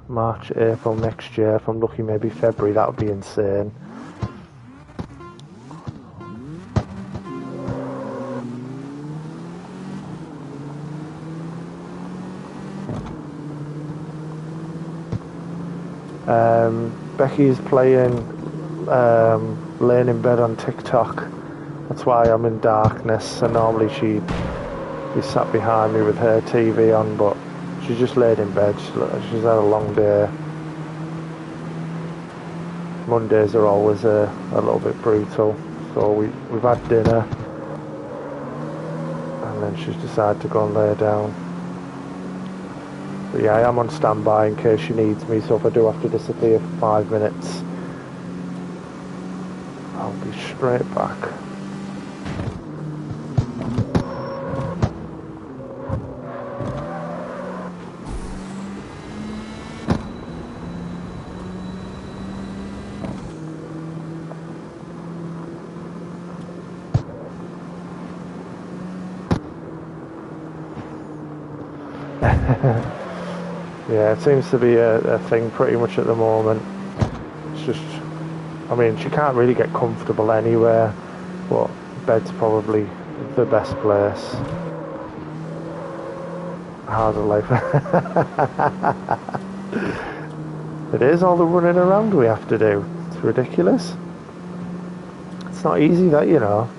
March, April next year. If I'm lucky, maybe February. That would be insane. Becky's playing laying in bed on TikTok. That's why I'm in darkness. And normally she'd be sat behind me with her TV on, but she's just laid in bed. She's had a long day. Mondays are always a little bit brutal. So we've had dinner, and then she's decided to go and lay down. But yeah, I am on standby in case she needs me, so if I do have to disappear for 5 minutes, I'll be straight back. Yeah, it seems to be a thing pretty much at the moment. It's just, I mean, she can't really get comfortable anywhere, but bed's probably the best place. Harder life. It is all the running around we have to do. It's ridiculous. It's not easy, that, you know.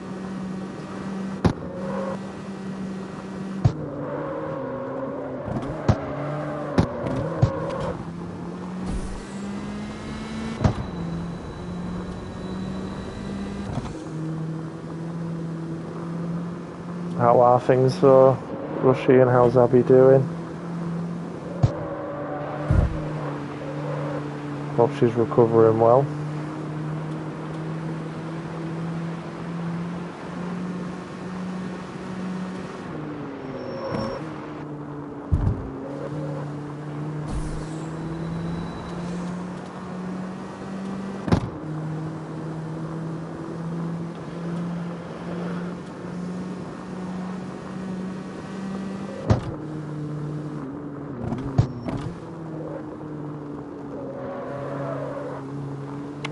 How are things for Rushy, and how's Abby doing? Hope she's recovering well.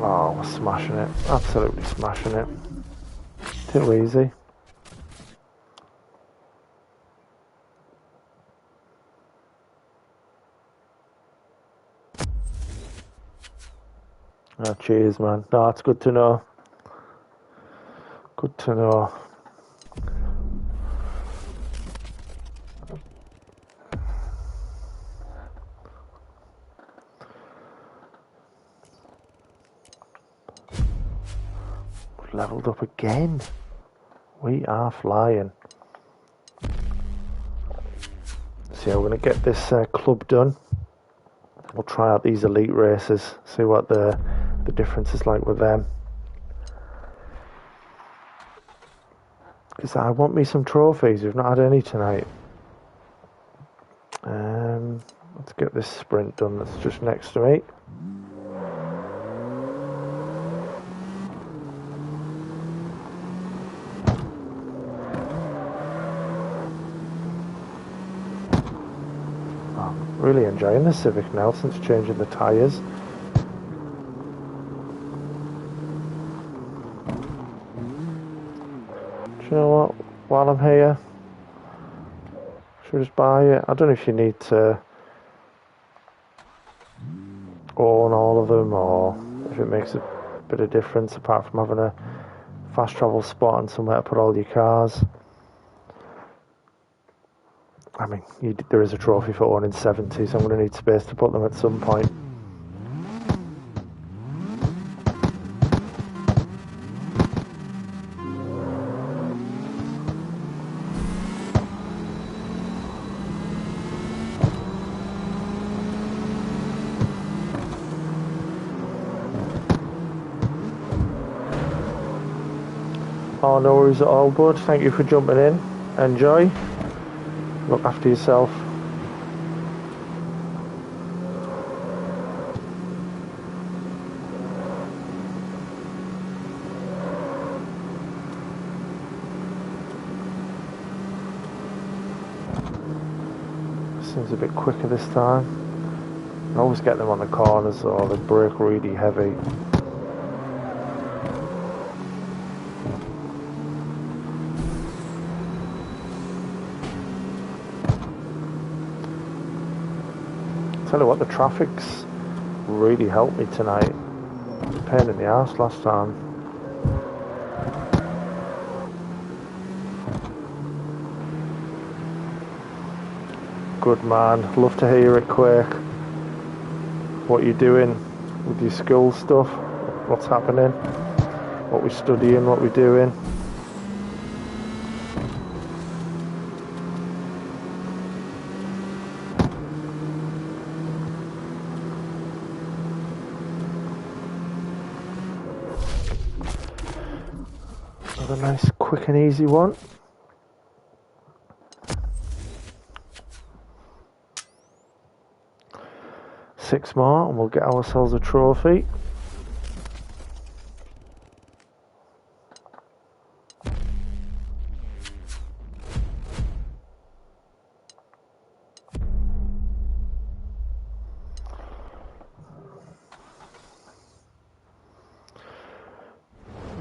Oh, we're smashing it. Absolutely smashing it. Too easy. Oh, cheers, man. No, it's good to know. Good to know. Leveled up again. We are flying. So yeah, we're going to get this club done. We'll try out these elite races, see what the difference is like with them. Because I want me some trophies. We've not had any tonight. Let's get this sprint done. That's just next to me. Really enjoying the Civic now since changing the tyres. Do you know what? While I'm here, should I just buy it? I don't know if you need to own all of them or if it makes a bit of difference apart from having a fast travel spot and somewhere to put all your cars. I mean, there is a trophy for owning 70, so I'm going to need space to put them at some point. Oh, no worries at all, bud. Thank you for jumping in. Enjoy. Look after yourself. Seems a bit quicker this time. I always get them on the corners though, they brake really heavy. Tell you what, the traffic's really helped me tonight. It was a pain in the arse last time. Good man, love to hear it, Quake. What you doing with your school stuff? What's happening? What we studying, what we doing? Another nice, quick and easy one. Six more and we'll get ourselves a trophy.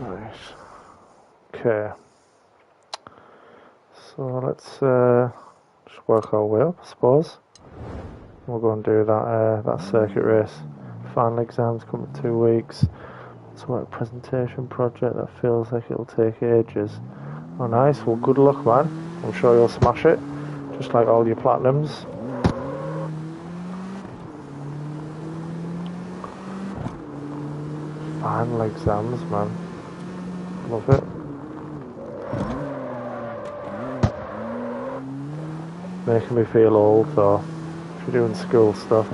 Right. Okay. So let's just work our way up, I suppose. We'll go and do that circuit race. Final exams come in 2 weeks. It's a presentation project that feels like it'll take ages. Oh nice, well good luck man. I'm sure you'll smash it. Just like all your platinums. Final exams man. Love it. Making me feel old though. If you're doing school stuff.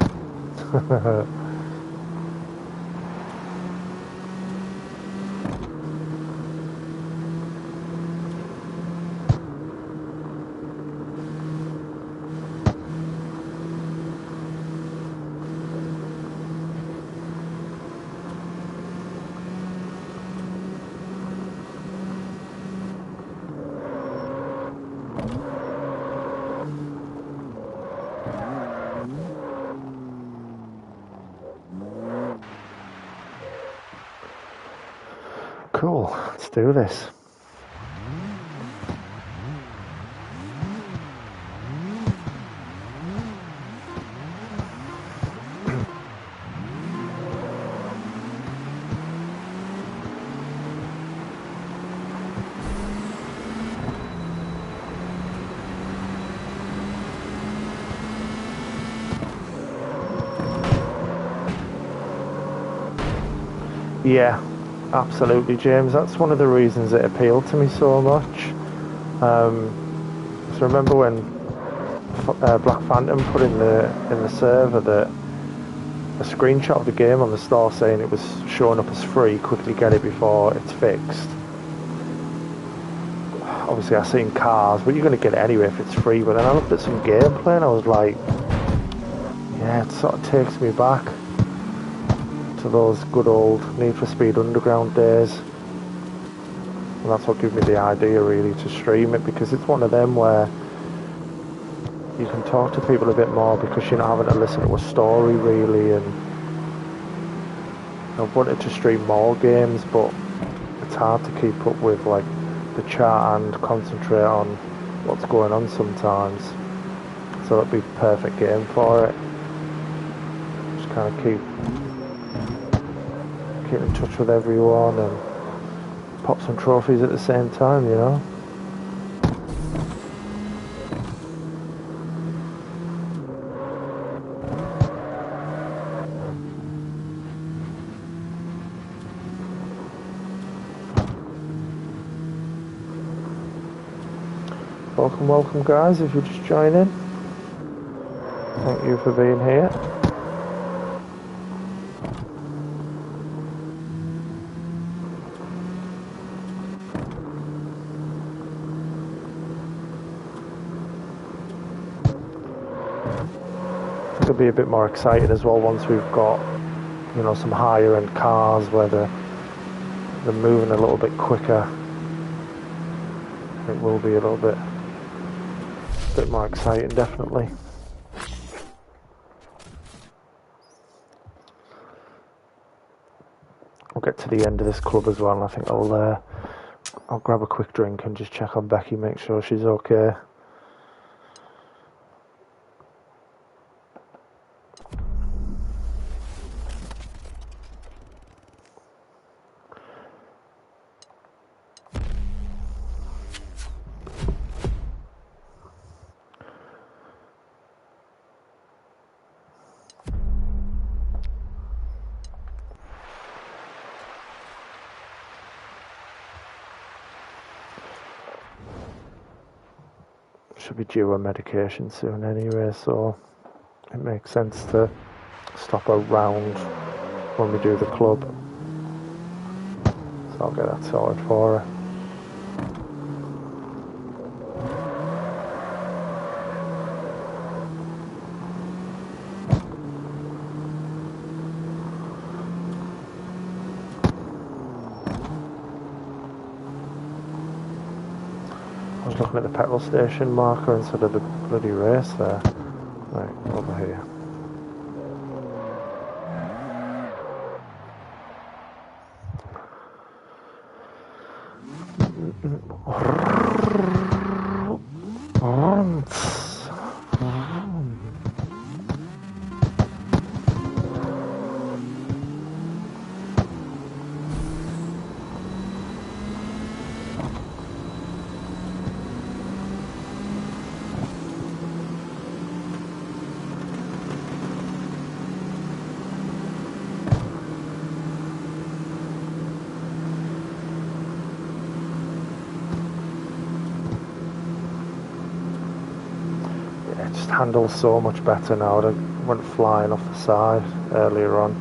Cool, let's do this. Yeah. Absolutely, James. That's one of the reasons it appealed to me so much. So remember when Black Phantom put in the server that a screenshot of the game on the store saying it was showing up as free. Quickly get it before it's fixed. Obviously, I've seen cars, but you're going to get it anyway if it's free. But then I looked at some gameplay and I was like, yeah, it sort of takes me back to those good old Need for Speed Underground days, and that's what gave me the idea really to stream it, because it's one of them where you can talk to people a bit more because you're not having to listen to a story really. And I've wanted to stream more games, but it's hard to keep up with like the chat and concentrate on what's going on sometimes, so it'd be a perfect game for it. Just kind of keep in touch with everyone and pop some trophies at the same time, you know. Welcome guys, if you're just joining. Thank you for being here. could be a bit more exciting as well once we've got, you know, some higher end cars where they're moving a little bit quicker. It will be a little bit more exciting, definitely. We'll get to the end of this club as well, and I think I'll grab a quick drink and just check on Becky, make sure she's okay. Should be due a medication soon anyway, so it makes sense to stop around when we do the club. So I'll get that sorted for her. I was looking at the petrol station marker instead of the bloody race there. Right, over here. Handles so much better now. I went flying off the side earlier on.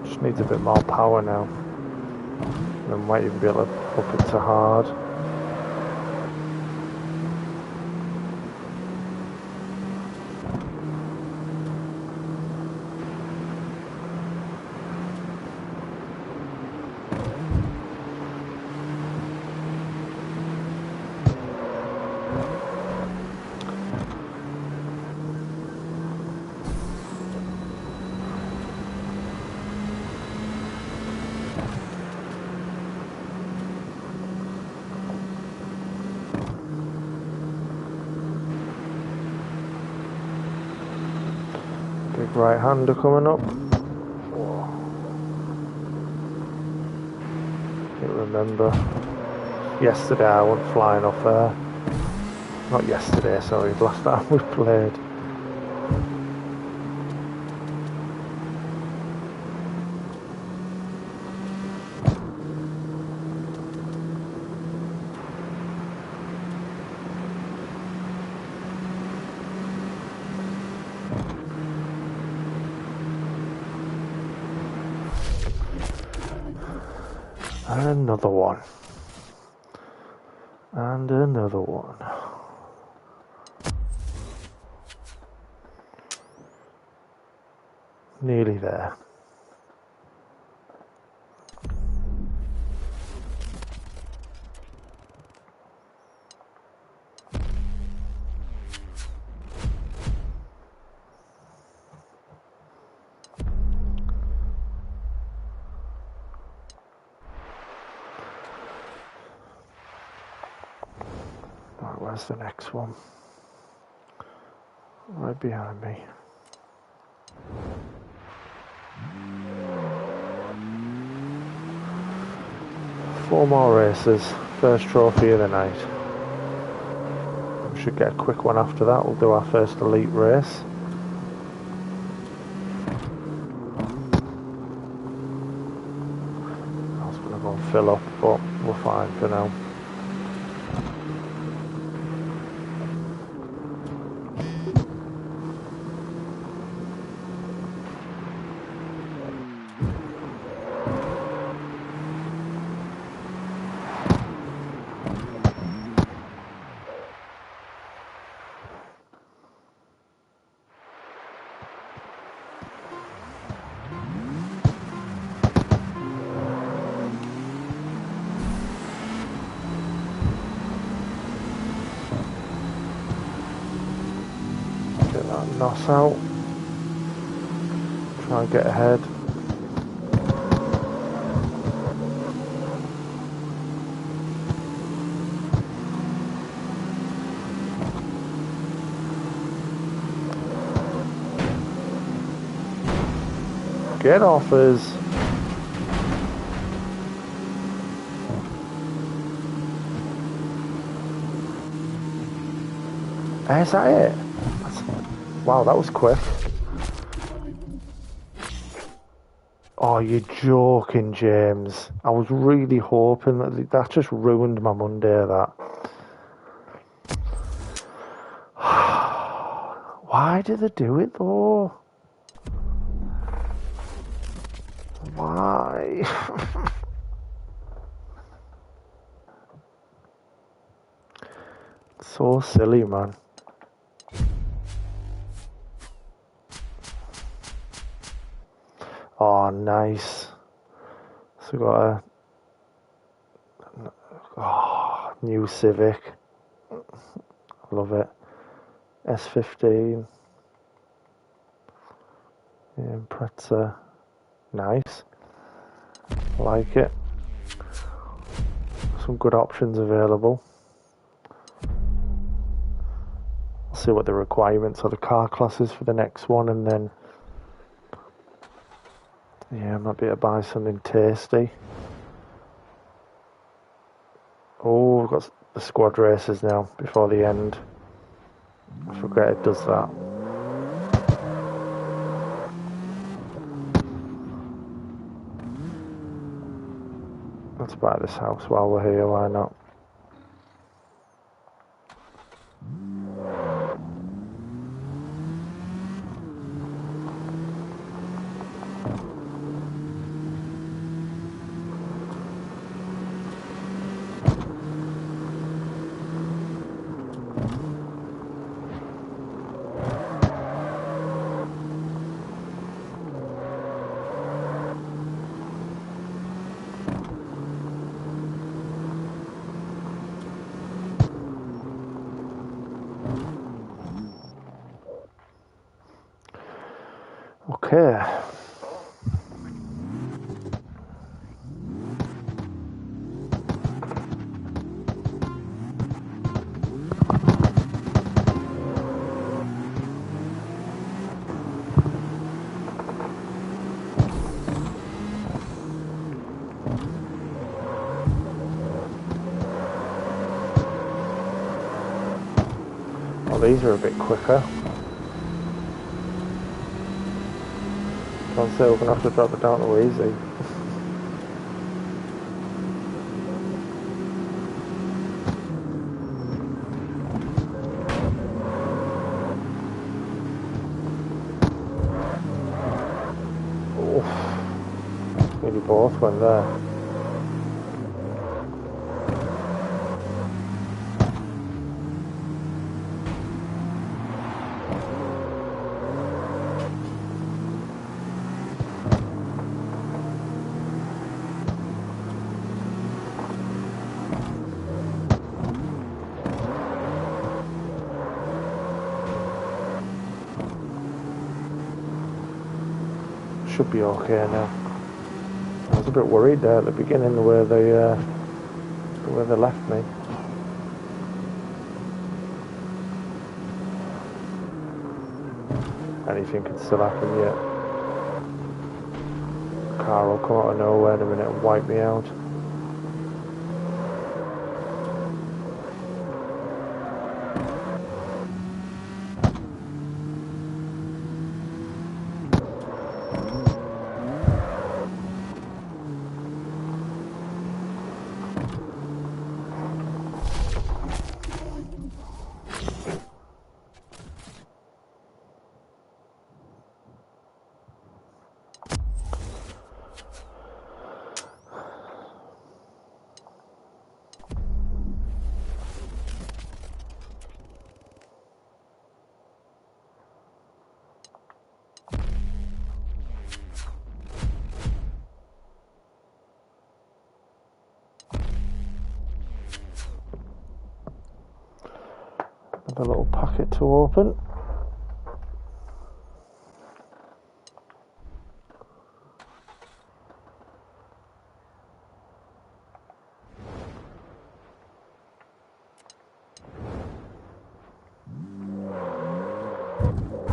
Just needs a bit more power now. And might even be able to up it to hard. Big right hander coming up. Whoa. Can't remember. Yesterday I went flying off there. Not yesterday, sorry, last time we played. And another one. And another one. Nearly there. Right, where's the next one? Right behind me. Four more races, first trophy of the night. We should get a quick one after that. We'll do our first elite race. I was going to go and fill up, but we're fine for now. that NOS out. Try and get ahead. Get off us. Is that it? Wow, that was quick. Oh, you're joking, James. I was really hoping that just ruined my Monday, that. Why did they do it, though? Why? So silly, man. Oh, nice. So we got a new Civic. Love it. S15. Yeah, Impreza. Nice. Like it. Some good options available. I'll see what the requirements are, the car classes for the next one, and then yeah, I might be able to buy something tasty. Oh, we've got the squad races now before the end. I forget it does that. Let's buy this house while we're here, why not? Okay. Well, these are a bit quicker. Can't say we're going to have to drop it down to easy. Oof. Maybe both went there. Should be okay now. I was a bit worried there at the beginning the way they left me. Anything could still happen yet. Car will come out of nowhere in a minute and wipe me out. Another little packet to open.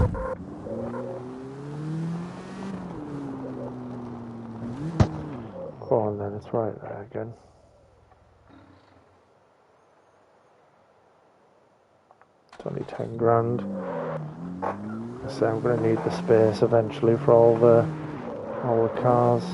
Go on then, it's right there again. It's only 10 grand. I say I'm going to need the space eventually for all the cars.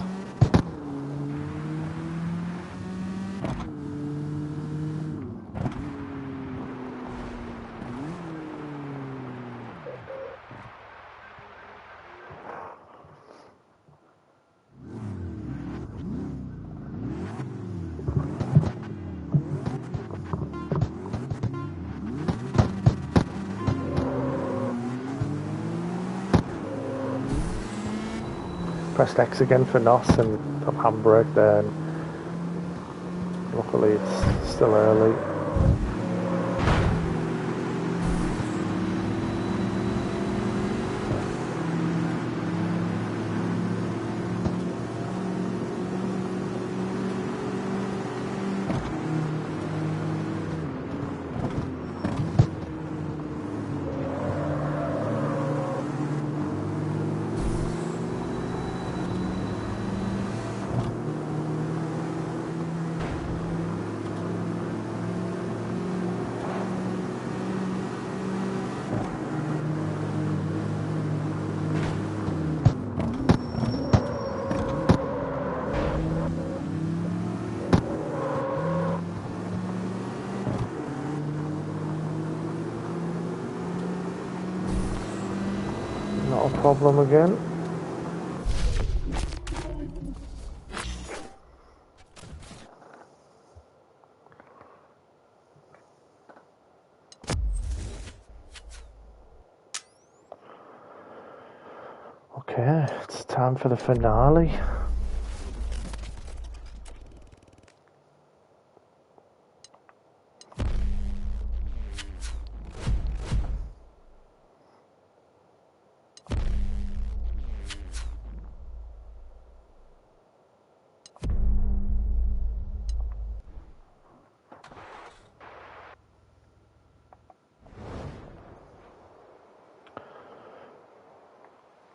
Pressed X again for NOS and got handbrake there, and luckily it's still early. Not a problem again. Okay, it's time for the finale.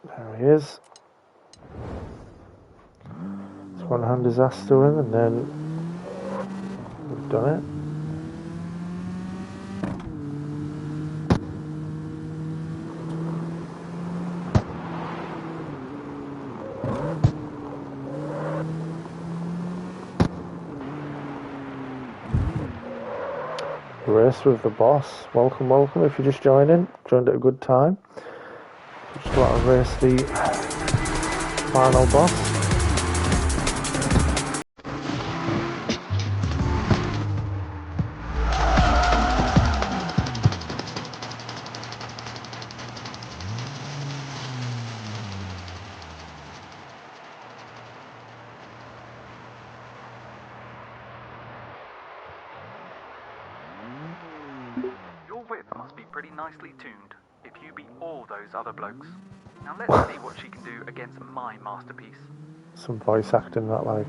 There he is. It's one hand his ass to him, and then we've done it. Race with the boss. Welcome, welcome. If you're just joined at a good time. Just want to race the final boss. Your whip must be pretty nicely tuned if you beat all those other blokes. Now let's see what she can do against my masterpiece. Some voice acting that like.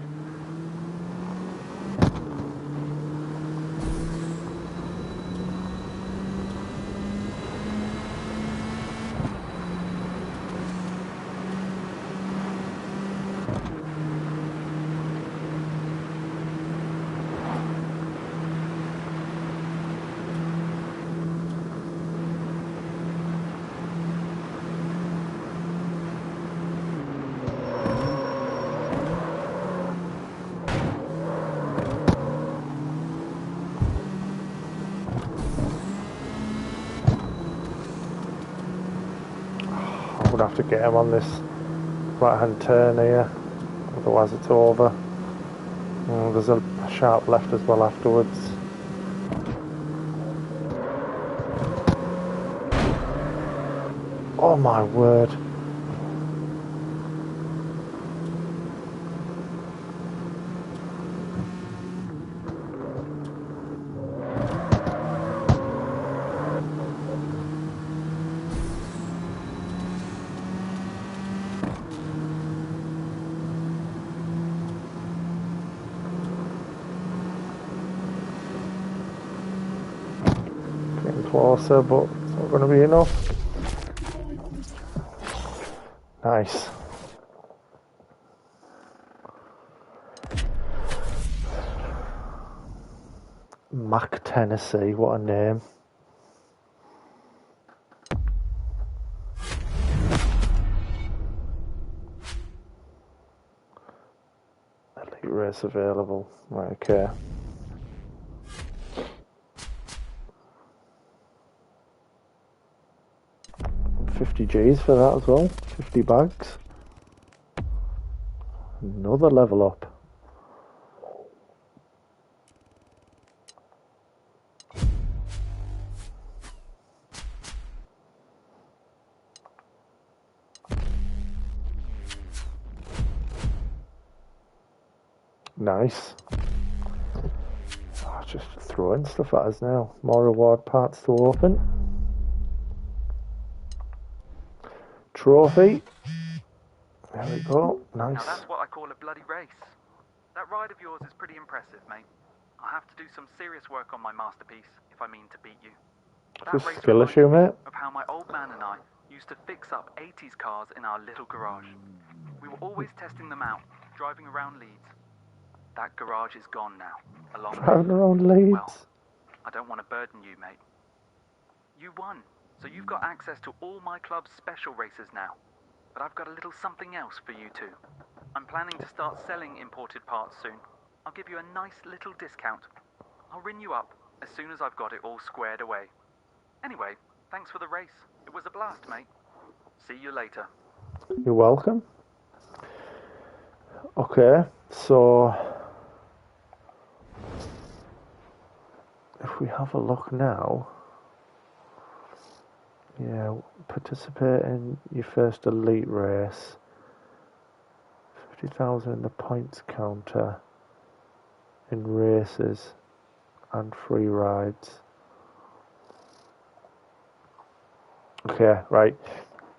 I'm gonna have to get him on this right hand turn here, otherwise it's over. There's a sharp left as well afterwards. Oh my word. Getting closer, but it's not going to be enough. Nice. Mac, Tennessee, what a name. Elite race available. Right, okay. 50 G's for that as well. 50 bags. Another level up. Nice. Oh, just throwing stuff at us now. More reward parts to open. Trophy. There we go. Nice. Now that's what I call a bloody race. That ride of yours is pretty impressive, mate. I'll have to do some serious work on my masterpiece if I mean to beat you. That Just race skill reminds issue, me mate. of how my old man and I used to fix up 80s cars in our little garage. We were always testing them out, driving around Leeds. That garage is gone now, along Driving with... around Leeds. Well, I don't want to burden you, mate. You won, so you've got access to all my club's special races now. But I've got a little something else for you too. I'm planning to start selling imported parts soon. I'll give you a nice little discount. I'll ring you up as soon as I've got it all squared away. Anyway, thanks for the race. It was a blast, mate. See you later. You're welcome. Okay, so if we have a look now, yeah, participate in your first elite race. 50,000 in the points counter in races and free rides. Okay, right.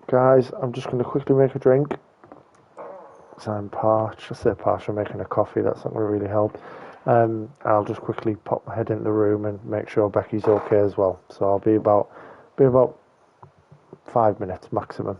Guys, I'm just going to quickly make a drink. Because I'm parched. I say parched, I'm making a coffee. That's not going to really help. I'll just quickly pop my head into the room and make sure Becky's okay as well. So I'll be about 5 minutes maximum.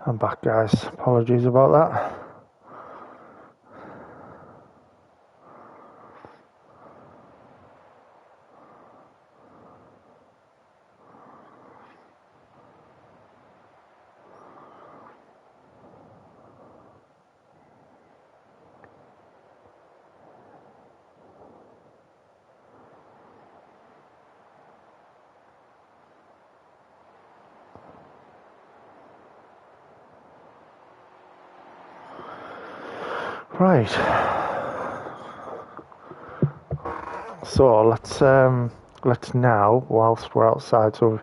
I'm back, guys. Apologies about that. Right. So let's now, whilst we're outside, so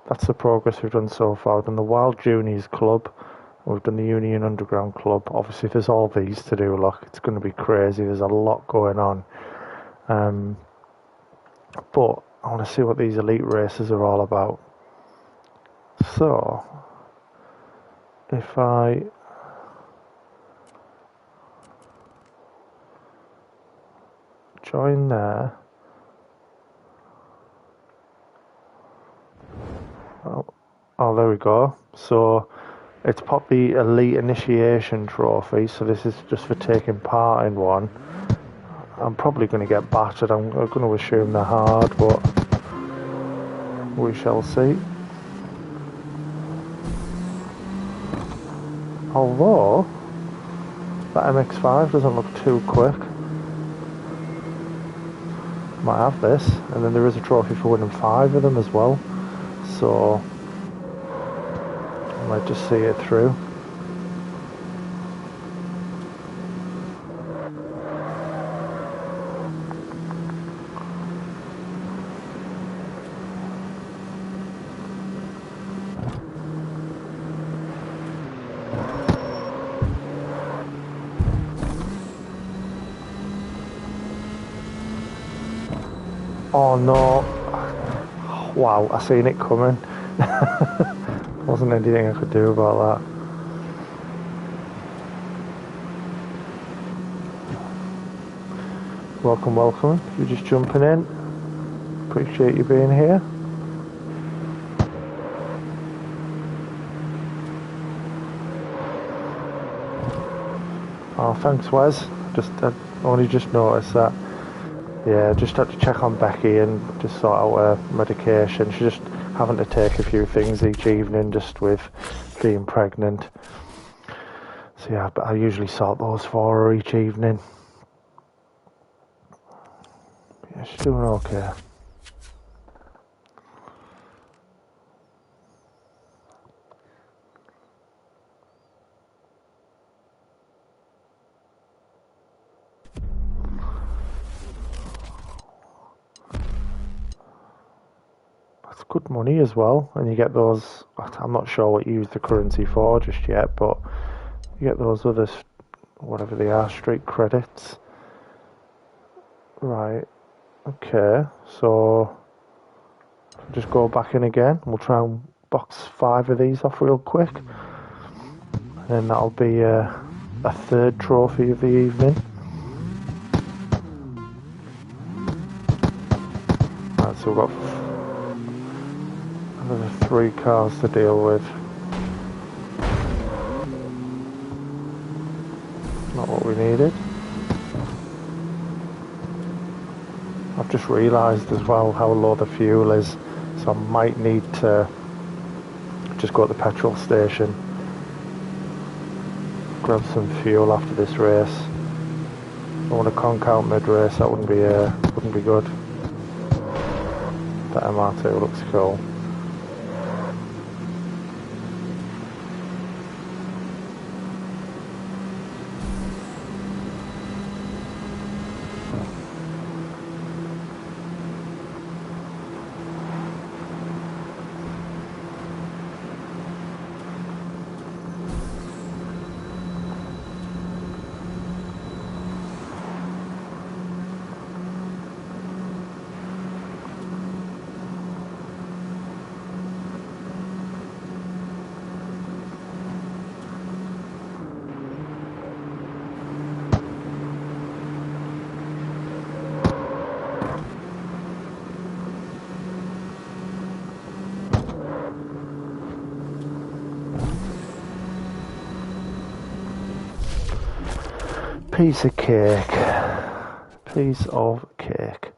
that's the progress we've done so far. We've done the Wild Juniors Club, we've done the Union Underground Club. Obviously, there's all these to do. Look, it's going to be crazy. There's a lot going on. But I want to see what these elite races are all about. So, if I join there, oh, there we go. So it's popped the Elite Initiation Trophy. So this is just for taking part in one. I'm probably going to get battered. I'm going to assume they're hard, but we shall see. Although that MX-5 doesn't look too quick. Might have this, and then there is a trophy for winning 5 of them as well, so I might just see it through. Oh no, wow, I seen it coming. Wasn't anything I could do about that. Welcome, if you're just jumping in, appreciate you being here. Oh, thanks Wes, I only just noticed that. Yeah, just had to check on Becky and just sort out her medication. She's just having to take a few things each evening just with being pregnant. So yeah, but I usually sort those for her each evening. Yeah, she's doing okay. That's good money as well, and you get those, I'm not sure what you use the currency for just yet, but you get those other, whatever they are, street credits. Right, okay, so just go back in again. We'll try and box 5 of these off real quick, and then that'll be a 3rd trophy of the evening. Right, so we've got another 3 cars to deal with. Not what we needed. I've just realised as well how low the fuel is, so I might need to just go to the petrol station, grab some fuel after this race. I want to conk out mid-race. That wouldn't be good. That MR2 looks cool. Piece of cake. Piece of cake.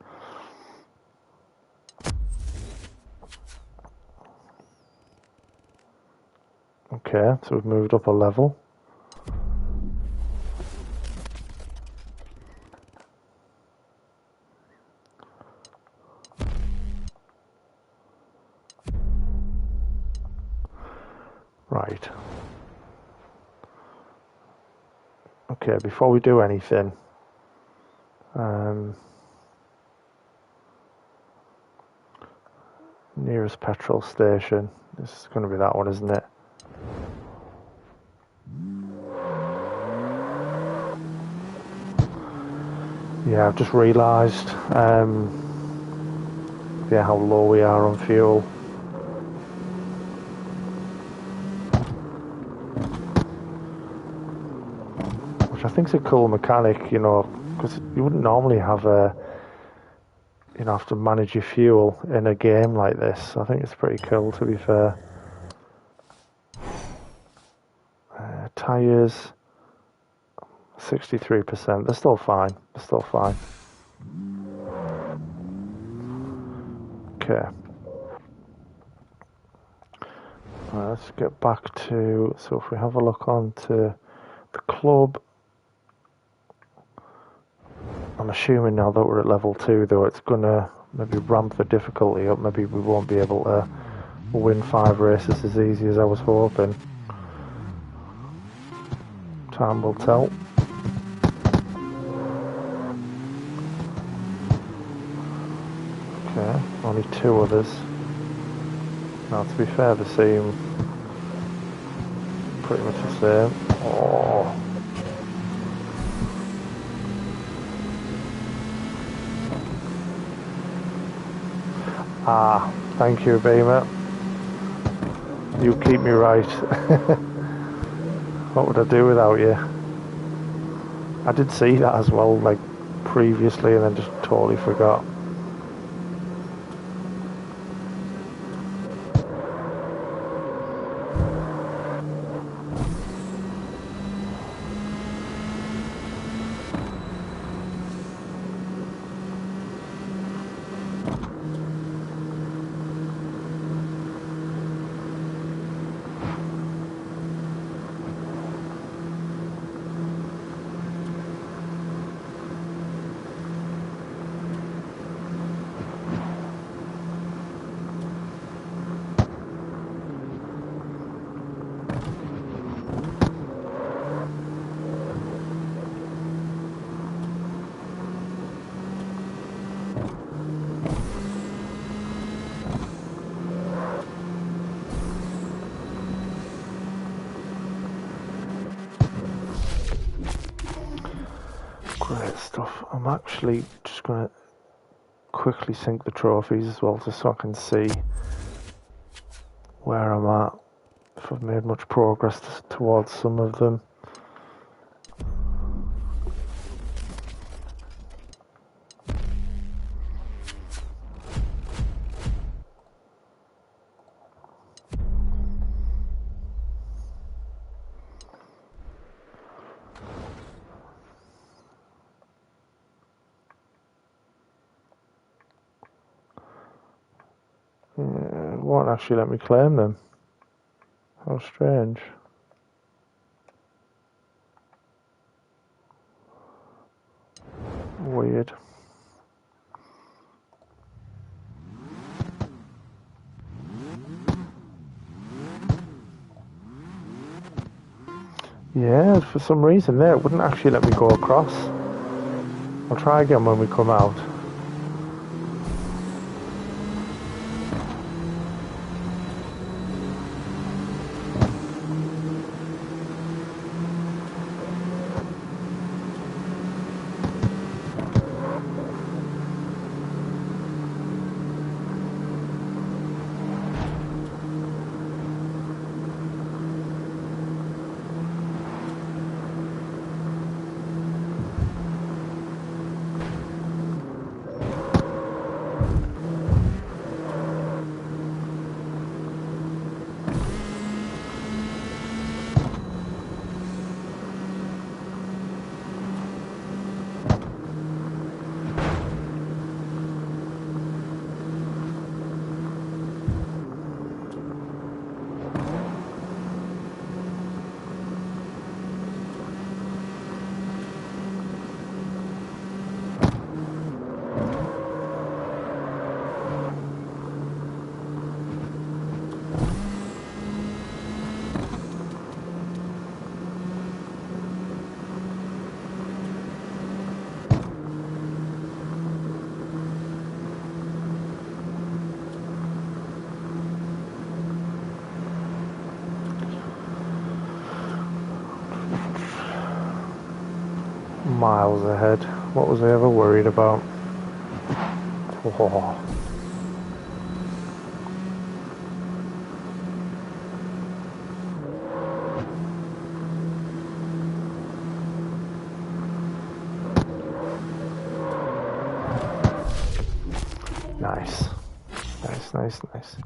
Okay, so we've moved up a level. Right. Okay, before we do anything, nearest petrol station. This is going to be that one, isn't it? Yeah, I've just realised yeah, how low we are on fuel. Which I think is a cool mechanic, you know, because you wouldn't normally have have to manage your fuel in a game like this. I think it's pretty cool, to be fair. Tyres, 63%. They're still fine. They're still fine. Okay. Let's get back to, so if we have a look on to the club, I'm assuming now that we're at level 2 though, it's gonna maybe ramp the difficulty up. Maybe we won't be able to win 5 races as easy as I was hoping. Time will tell. Okay, only 2 others. Now to be fair, they seem pretty much the same. Oh. Ah, thank you, Beamer. You keep me right. What would I do without you? I did see that as well, like previously, and then just totally forgot. Great stuff. I'm actually just going to quickly sync the trophies as well, just so I can see where I'm at, if I've made much progress towards some of them. It won't actually let me claim them. How strange. Weird. Yeah, for some reason there, it wouldn't actually let me go across. I'll try again when we come out. Miles ahead. What was I ever worried about? Oh. Nice. Nice, nice, nice.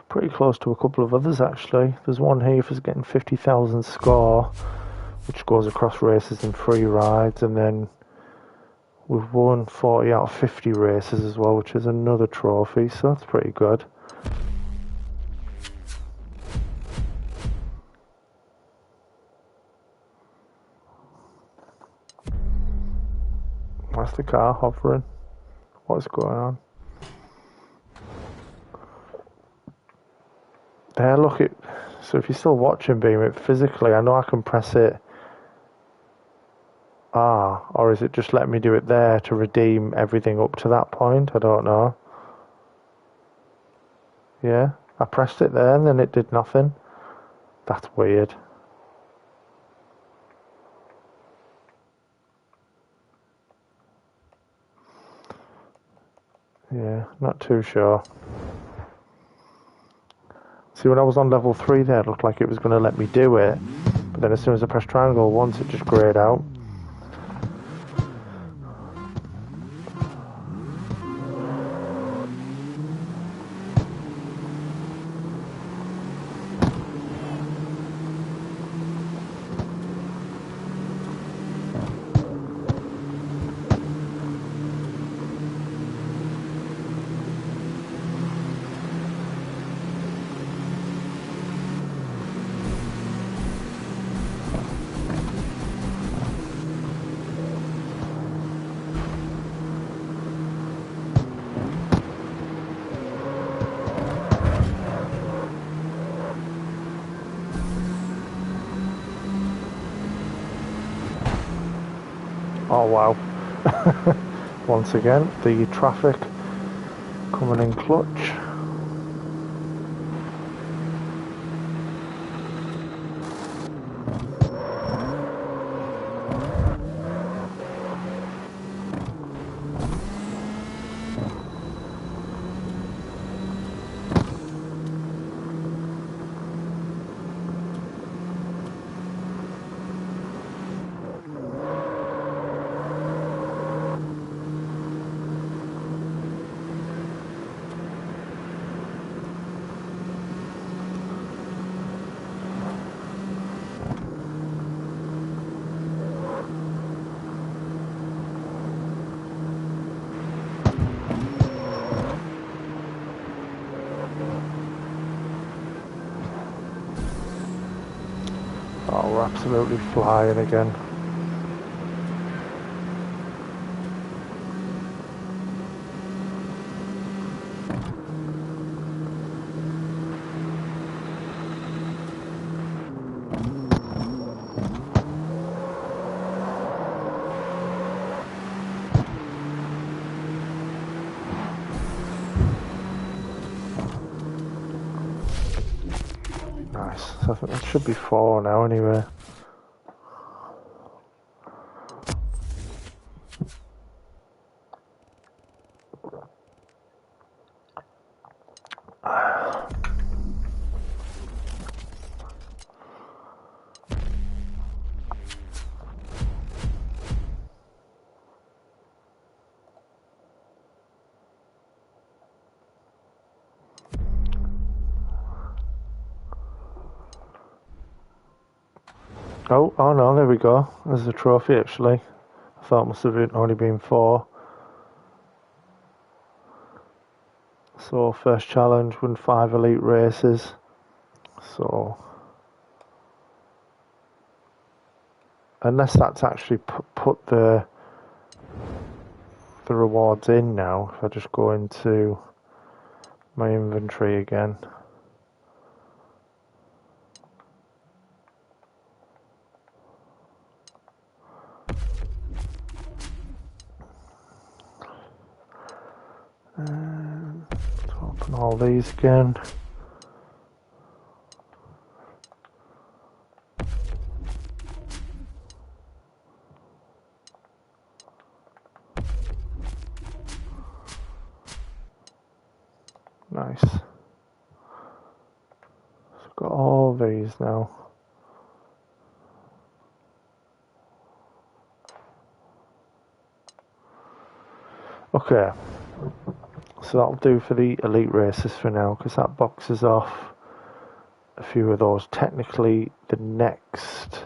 Pretty close to a couple of others actually. There's one here for getting 50,000 score, which goes across races and free rides, and then we've won 40 out of 50 races as well, which is another trophy, so that's pretty good. Why's the car hovering? What's going on? There, look it. So if you're still watching Beam It physically, I know I can press it R, or is it just letting me do it there to redeem everything up to that point? I don't know. Yeah, I pressed it there and then it did nothing. That's weird. Yeah, not too sure. See, when I was on level 3 there, it looked like it was going to let me do it, but then as soon as I pressed triangle once, it just greyed out. Oh wow. Once again, the traffic coming in clutch. Oh, we're absolutely flying again. Nice. So I think that should be 4 now anyway. Oh no, there we go. There's a trophy actually. I thought it must have only been 4. So first challenge, won 5 elite races. So unless that's actually put the the rewards in now. If I just go into my inventory again. And open all these again. Nice. So I've got all these now. Okay. So that'll do for the elite races for now, because that boxes off a few of those. Technically, the next...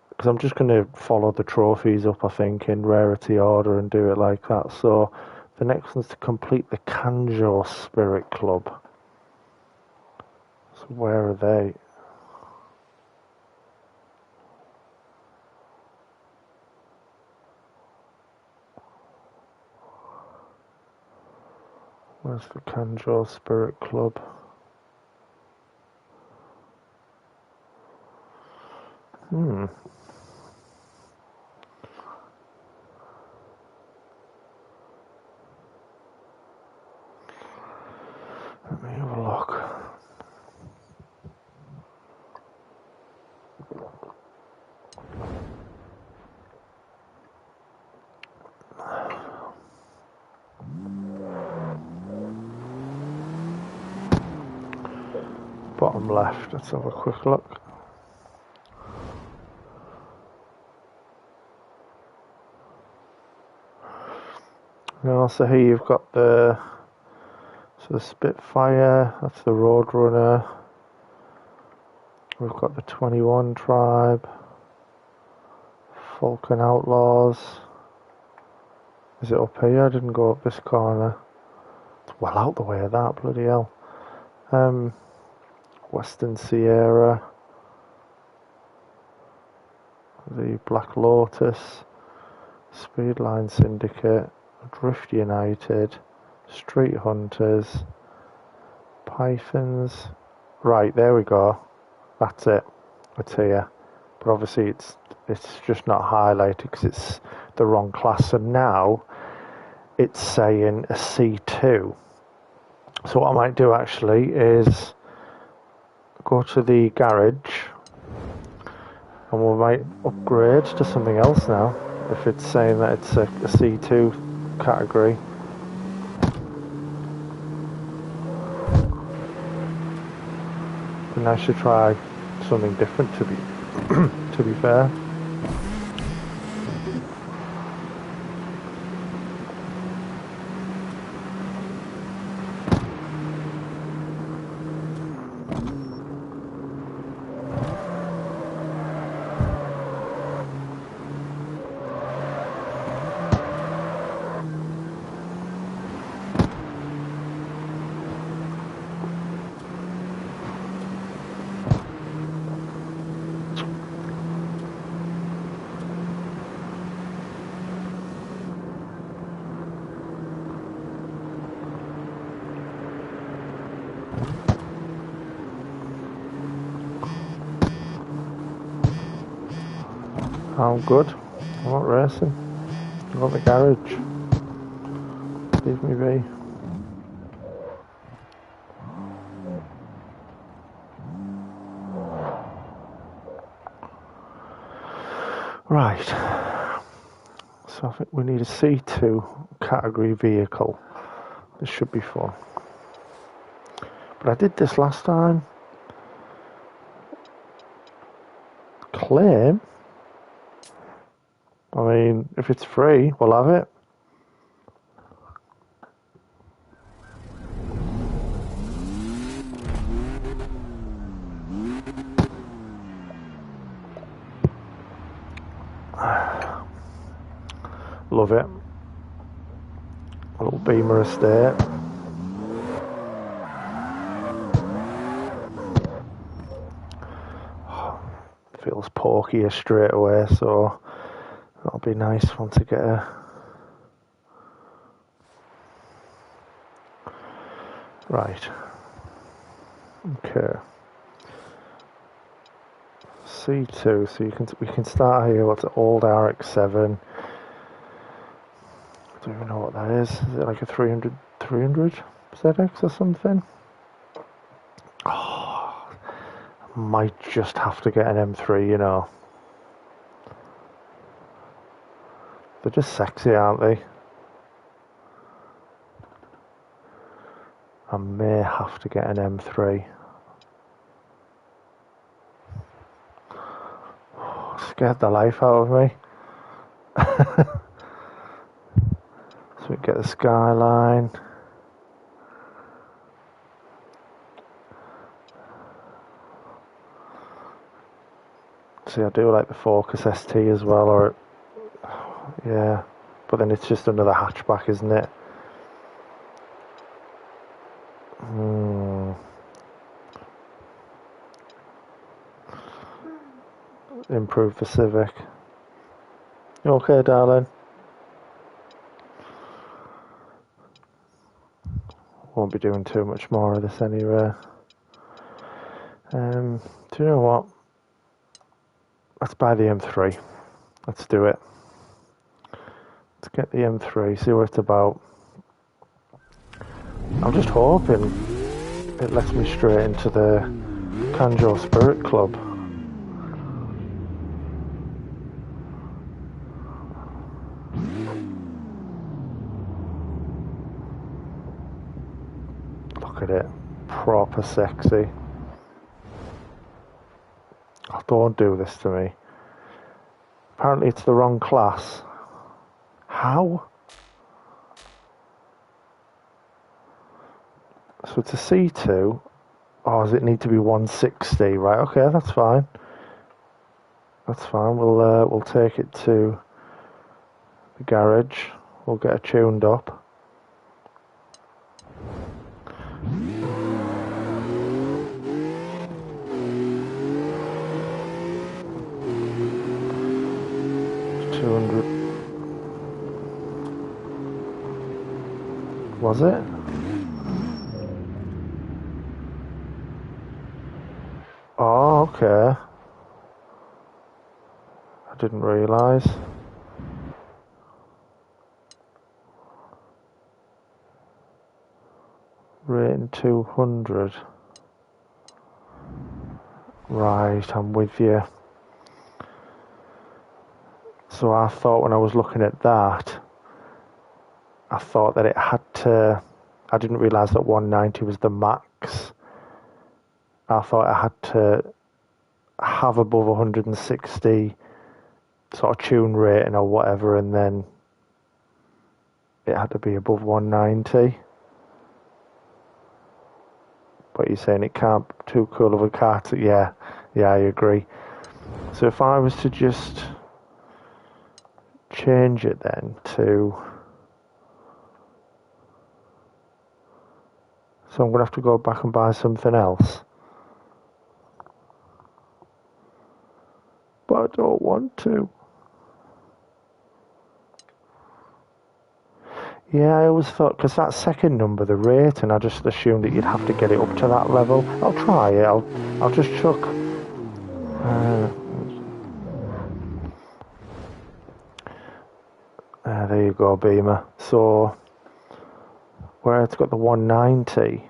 Because I'm just going to follow the trophies up, I think, in rarity order and do it like that. So the next one's to complete the Kanjo Spirit Club. So where are they? Where's the Kanjo Spirit Club? Let me have a look. Bottom left, let's have a quick look. Now, so here you've got the Spitfire, that's the Roadrunner. We've got the 21 Tribe, Falcon Outlaws. Is it up here? I didn't go up this corner. It's well out the way of that, bloody hell. Western Sierra, the Black Lotus, Speedline Syndicate, Drift United, Street Hunters, Pythons. Right, there we go. That's it. It's here. But obviously it's just not highlighted because it's the wrong class. So now it's saying a C2. So what I might do actually is go to the garage and we might upgrade to something else now if it's saying that it's a C2 category. And I should try something different to be fair. I'm good. I'm not racing. I'm at the garage. Leave me be. Right. So I think we need a C2 category vehicle. This should be fun. But I did this last time. Claim? I mean, if it's free, we'll have it. Love it. A little Beamer estate. Feels porkier straight away, so that'll be nice once I get a Right. Okay. C2. So we can start here. What's it? Old RX7. I don't even know what that is. Is it like a 300 ZX or something? Oh, might just have to get an M3, you know. They're just sexy, aren't they? I may have to get an M3. Scared the life out of me. So we get the Skyline. See, I do like the Focus ST as well, or yeah, but then it's just another hatchback, isn't it? Improve the Civic. You okay, darling? Won't be doing too much more of this anyway. Do you know what? Let's buy the M3. Let's do it. Let's get the M3, see what it's about. I'm just hoping it lets me straight into the Kanjo Spirit Club. Look at it. Proper sexy. Oh, don't do this to me. Apparently it's the wrong class. How? So it's a C2. Oh, does it need to be 160? Right, okay, that's fine. That's fine. We'll take it to the garage. We'll get it tuned up. Was it? Oh, okay. I didn't realise. Rating 200. Right, I'm with you. So I thought when I was looking at that, I thought that it had to... I didn't realise that 190 was the max. I thought I had to have above 160 sort of tune rating or whatever, and then it had to be above 190. But you're saying it can't be too cool of a car to... Yeah, I agree. So if I was to just change it then to... So I'm going to have to go back and buy something else. But I don't want to. Yeah, I always thought, because that second number, the rating, I just assumed that you'd have to get it up to that level. I'll try it. I'll just chuck... there you go, Beamer. So, where it's got the 190,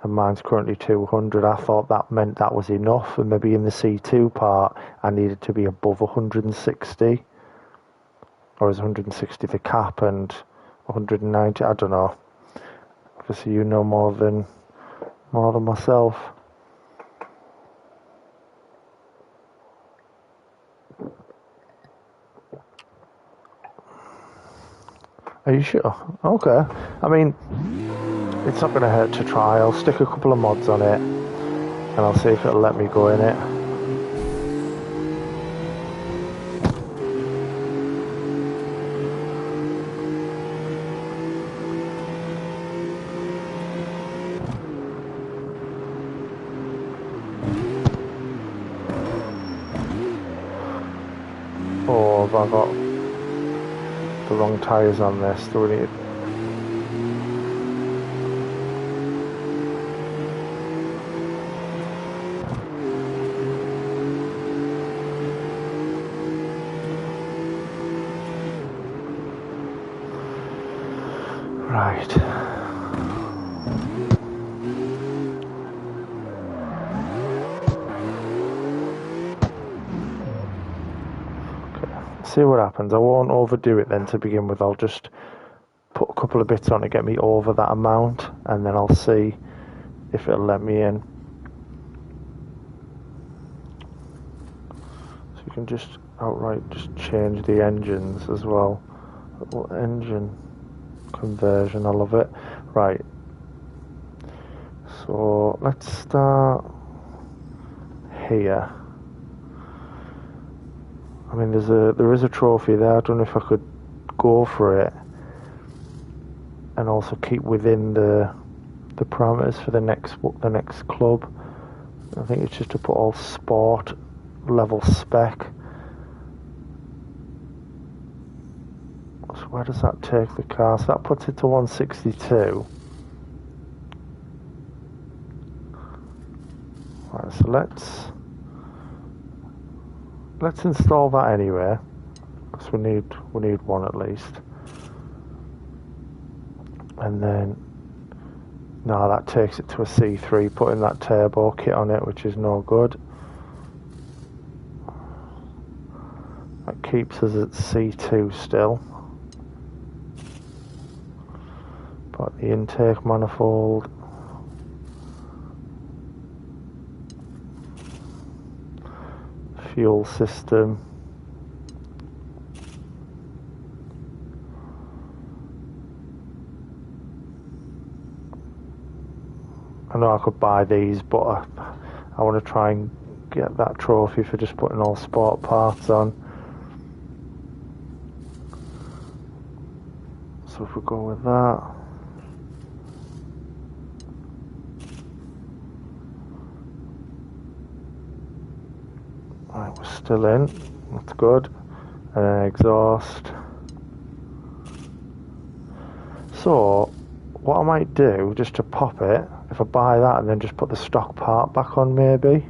and mine's currently 200, I thought that meant that was enough, and maybe in the C2 part, I needed to be above 160. Or is 160 the cap and 190? I don't know. Obviously, you know more than myself. Are you sure? Okay. I mean, it's not going to hurt to try. I'll stick a couple of mods on it, and I'll see if it'll let me go in it. Oh, have I got the wrong tyres on this? Do we need... Right. Okay. See what happens. I won't overdo it then to begin with. I'll just put a couple of bits on to get me over that amount, and then I'll see if it'll let me in. So you can just outright just change the engines as well. Little engine conversion, I love it. Right. So let's start here. I mean, there is a trophy there. I don't know if I could go for it and also keep within the parameters for the next club. I think it's just to put all sport level spec. So where does that take the car? So that puts it to 162. Right, so let's install that anyway, because we need one at least. And then no, that takes it to a C3, putting that turbo kit on it, which is no good. That keeps us at C2 still. But the intake manifold, fuel system, I know I could buy these, but I want to try and get that trophy for just putting all sport parts on. So if we go with that, right, we're still in, that's good. And then exhaust. So what I might do, just to pop it, if I buy that and then just put the stock part back on maybe.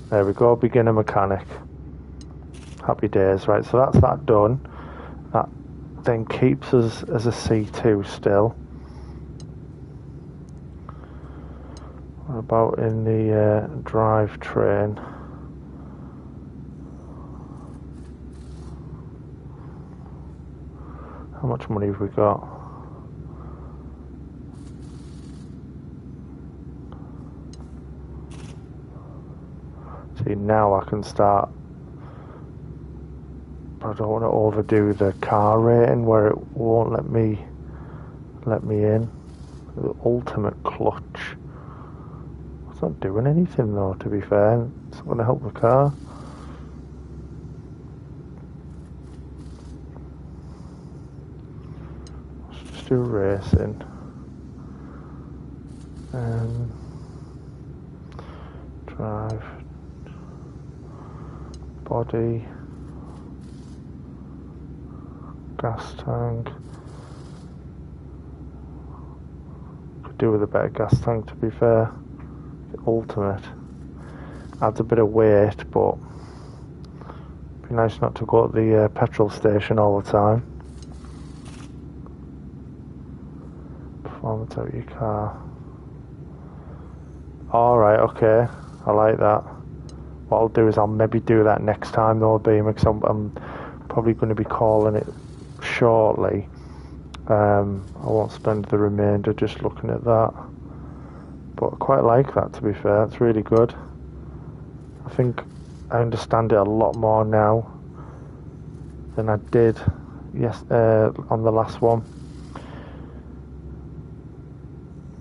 There we go, beginner mechanic. Happy days. Right, so that's that done. That then keeps us as a C2 still. What about in the drivetrain? How much money have we got? See, now I can start, but I don't want to overdo the car rating where it won't let me in. The ultimate clutch. It's not doing anything though, to be fair. It's not going to help the car. Let's just do racing. Drive. Body. Gas tank. Could do with a better gas tank, to be fair. The ultimate. Adds a bit of weight, but it'd be nice not to go at the petrol station all the time. Performance out of your car. Alright, okay. I like that. What I'll do is I'll maybe do that next time though, Beamer, because I'm probably going to be calling it shortly. I won't spend the remainder just looking at that. But I quite like that, to be fair. It's really good. I think I understand it a lot more now than I did on the last one.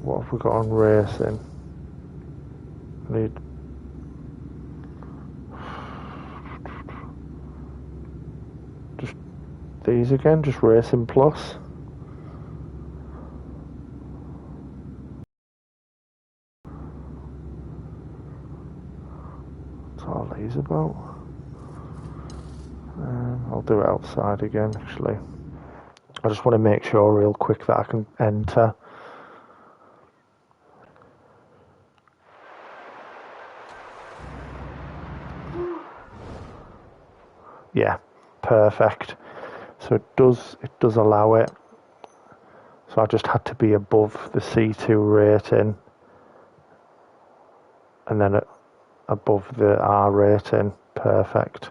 What have we got on racing? Need just these again, just racing plus. What's all these about? I'll do it outside again, actually. I just want to make sure real quick that I can enter. Yeah, perfect. So it does allow it. So I just had to be above the C2 rating and then above the R rating. Perfect.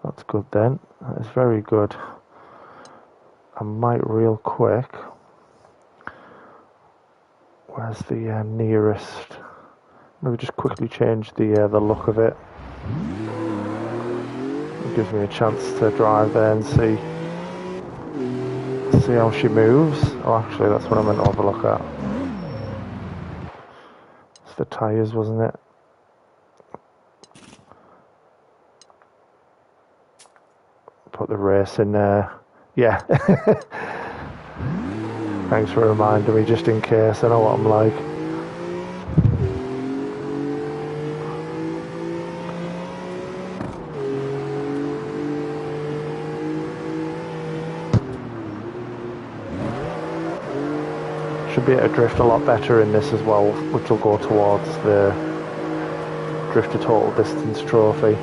That's good then. That is very good. I might real quick. Where's the nearest? Maybe just quickly change the look of it. It gives me a chance to drive there and see how she moves. Oh, actually, that's what I meant to have a look at. It's the tyres, wasn't it? Put the race in there. Yeah. Thanks for reminding me, just in case. I know what I'm like. Should be able to drift a lot better in this as well, which will go towards the Drifter Total Distance trophy.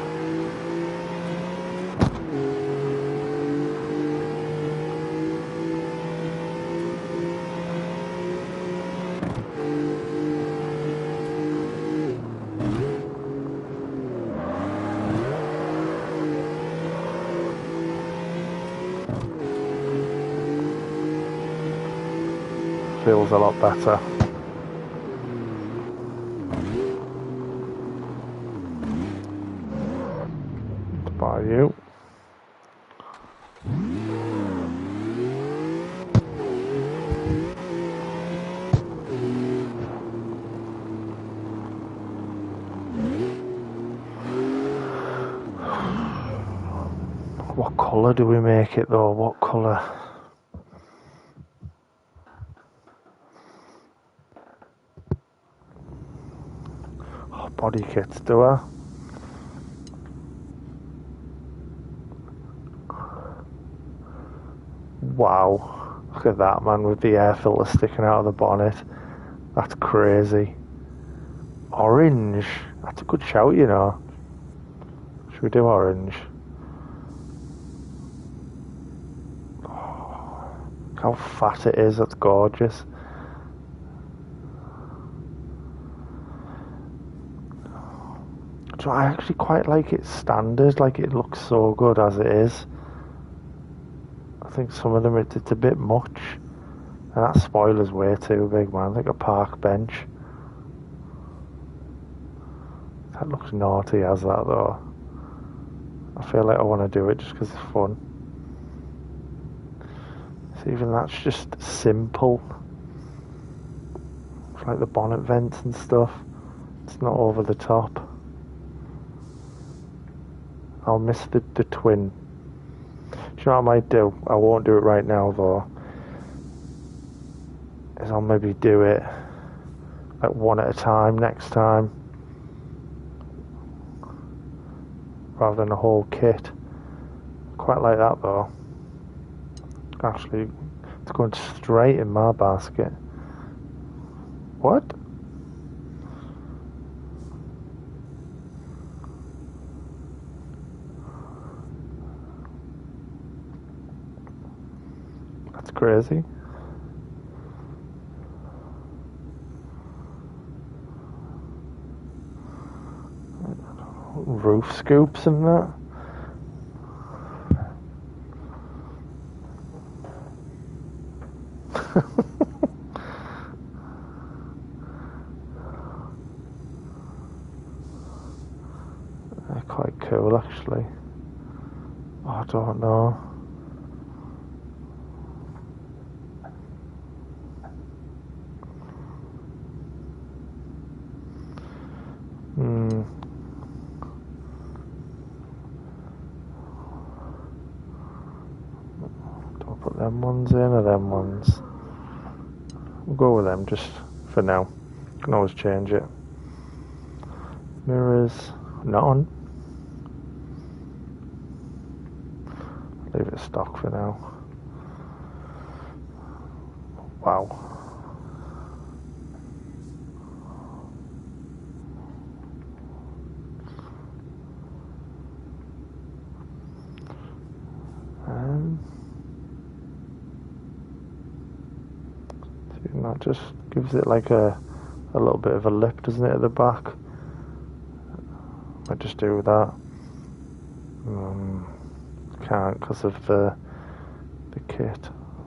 Feels a lot better. By you. What colour do we make it though? What colour? Oh, body kits, do I? Wow, look at that, man, with the air filter sticking out of the bonnet. That's crazy. Orange, that's a good shout, you know. Should we do orange? Oh, look how fat it is, that's gorgeous. So I actually quite like it standard, like it looks so good as it is. I think some of them it's a bit much. And that spoiler's way too big, man, like a park bench. That looks naughty as that though. I feel like I want to do it just because it's fun. So even that's just simple. It's like the bonnet vents and stuff. It's not over the top. I'll miss the twin. Do you know what I might do? I won't do it right now though. Is I'll maybe do it like one at a time next time. Rather than a whole kit. Quite like that though. Actually, it's going straight in my basket. What? That's crazy. Roof scoops and that. They're quite cool actually. Oh, I don't know. Do I put them ones in or them ones? We'll go with them just for now. Can always change it. Mirrors, not on. Leave it stock for now. Wow. That just gives it like a little bit of a lip, doesn't it, at the back? I just do that. Can't because of the kit.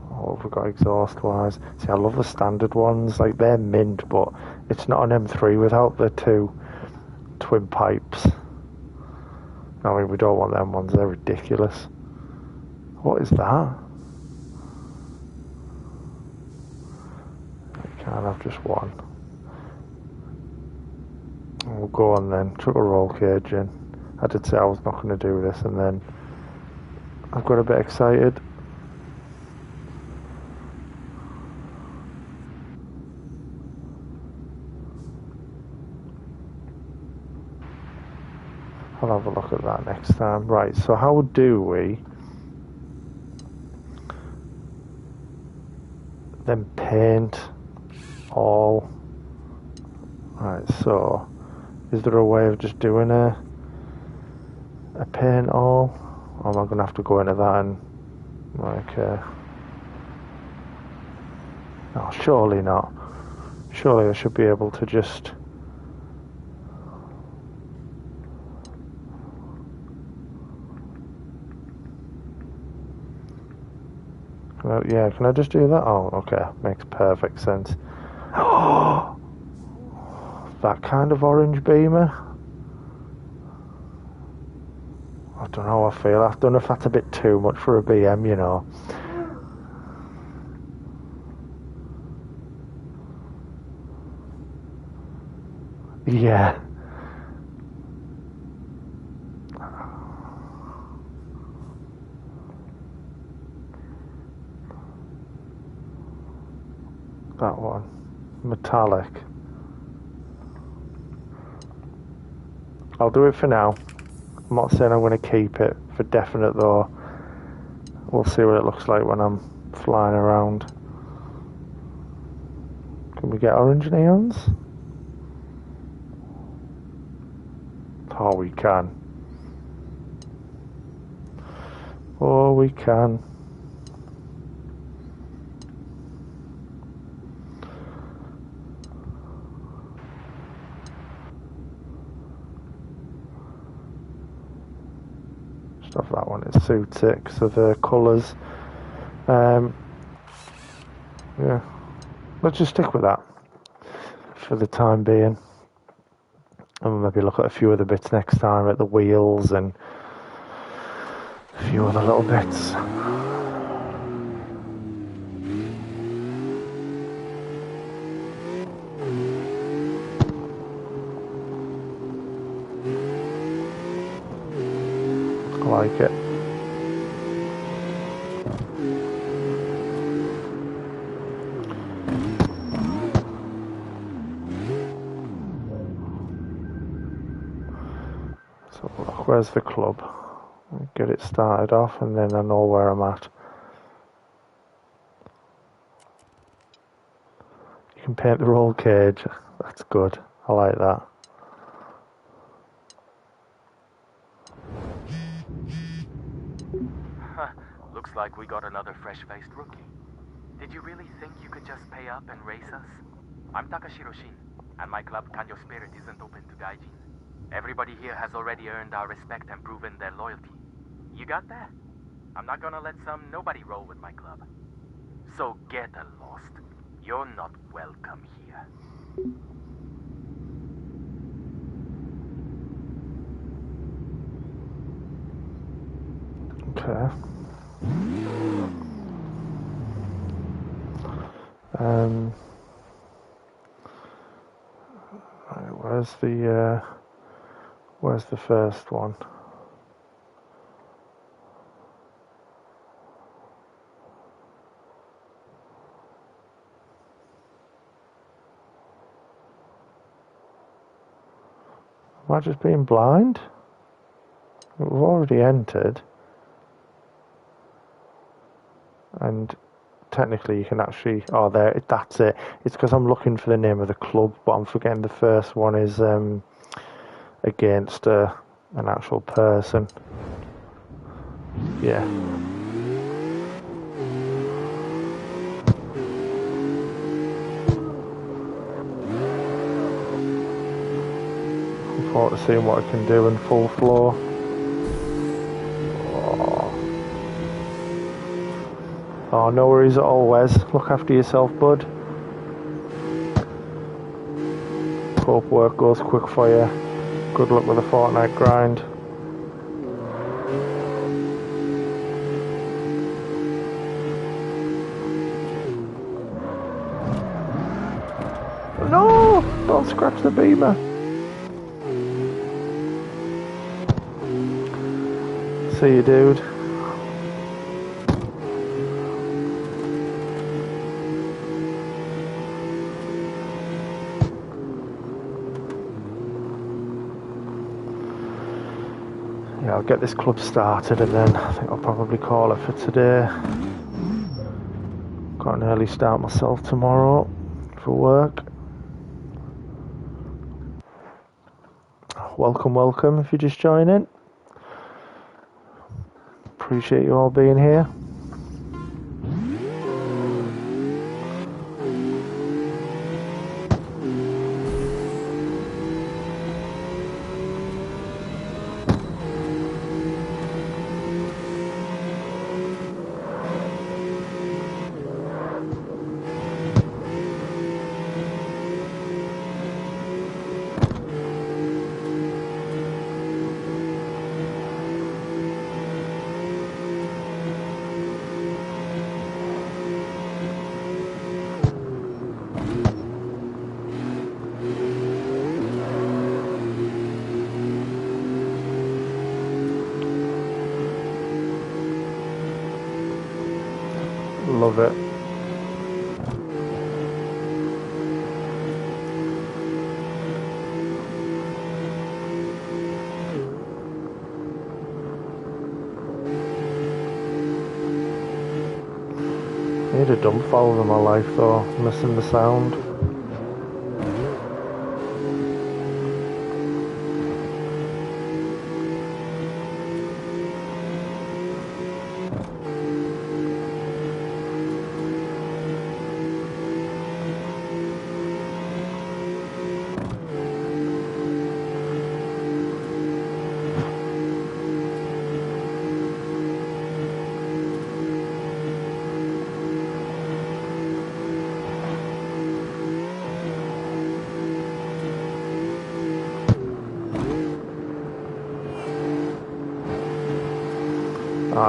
What have we got exhaust wise? See, I love the standard ones, like they're mint, but it's not an M3 without the two twin pipes. I mean, we don't want them ones, they're ridiculous. What is that? We can't have just one. We'll go on then, chuck a roll cage in. I did say I was not going to do this, and then I got a bit excited. I'll have a look at that next time. Right, so how do we then paint all? Right, so is there a way of just doing a paint all? Or am I going to have to go into that and like no, surely not. Surely I should be able to just yeah, can I just do that? Oh, okay, makes perfect sense. That kind of orange beamer. I don't know how I feel. I don't know if that's a bit too much for a BM, you know. Yeah. That one. Metallic. I'll do it for now. I'm not saying I'm going to keep it for definite though. We'll see what it looks like when I'm flying around. Can we get orange neons? Oh, we can. Oh, we can. Stuff that one, it suits it because of the colours. Yeah, let's just stick with that for the time being, and maybe look at a few other bits next time, at the wheels and a few other little bits. I like it. So look, where's the club? Get it started off and then I know where I'm at. You can paint the roll cage. That's good. I like that. Looks like we got another fresh-faced rookie. Did you really think you could just pay up and race us? I'm Takashiro Shin, and my club Kanjo Spirit isn't open to gaijin. Everybody here has already earned our respect and proven their loyalty. You got that? I'm not gonna let some nobody roll with my club. So get lost. You're not welcome here. Okay. Right, where's the first one? Am I just being blind? We've already entered. And technically you can actually... Oh, there, that's it. It's because I'm looking for the name of the club, but I'm forgetting the first one is against an actual person. Yeah. forward to seeing what I can do in full floor. Oh, no worries at all, Wes. Look after yourself, bud. Hope work goes quick for you. Good luck with the Fortnite grind. No! Don't scratch the beamer. See you, dude. Yeah, I'll get this club started and then I think I'll probably call it for today. Got an early start myself tomorrow for work. Welcome if you're just joining. Appreciate you all being here. Love it. Need a dump valve in my life though, missing the sound.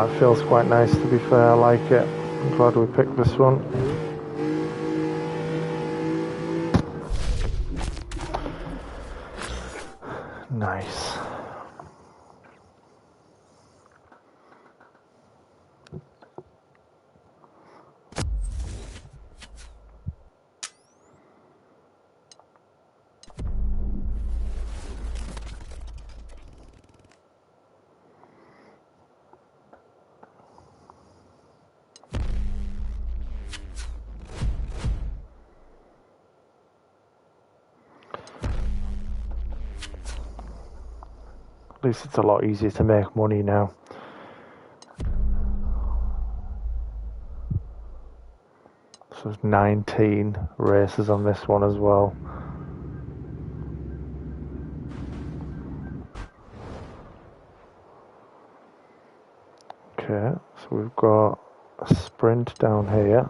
It feels quite nice to be fair, I like it. I'm glad we picked this one. Nice. At least it's a lot easier to make money now. So there's 19 races on this one as well. Okay, so we've got a sprint down here.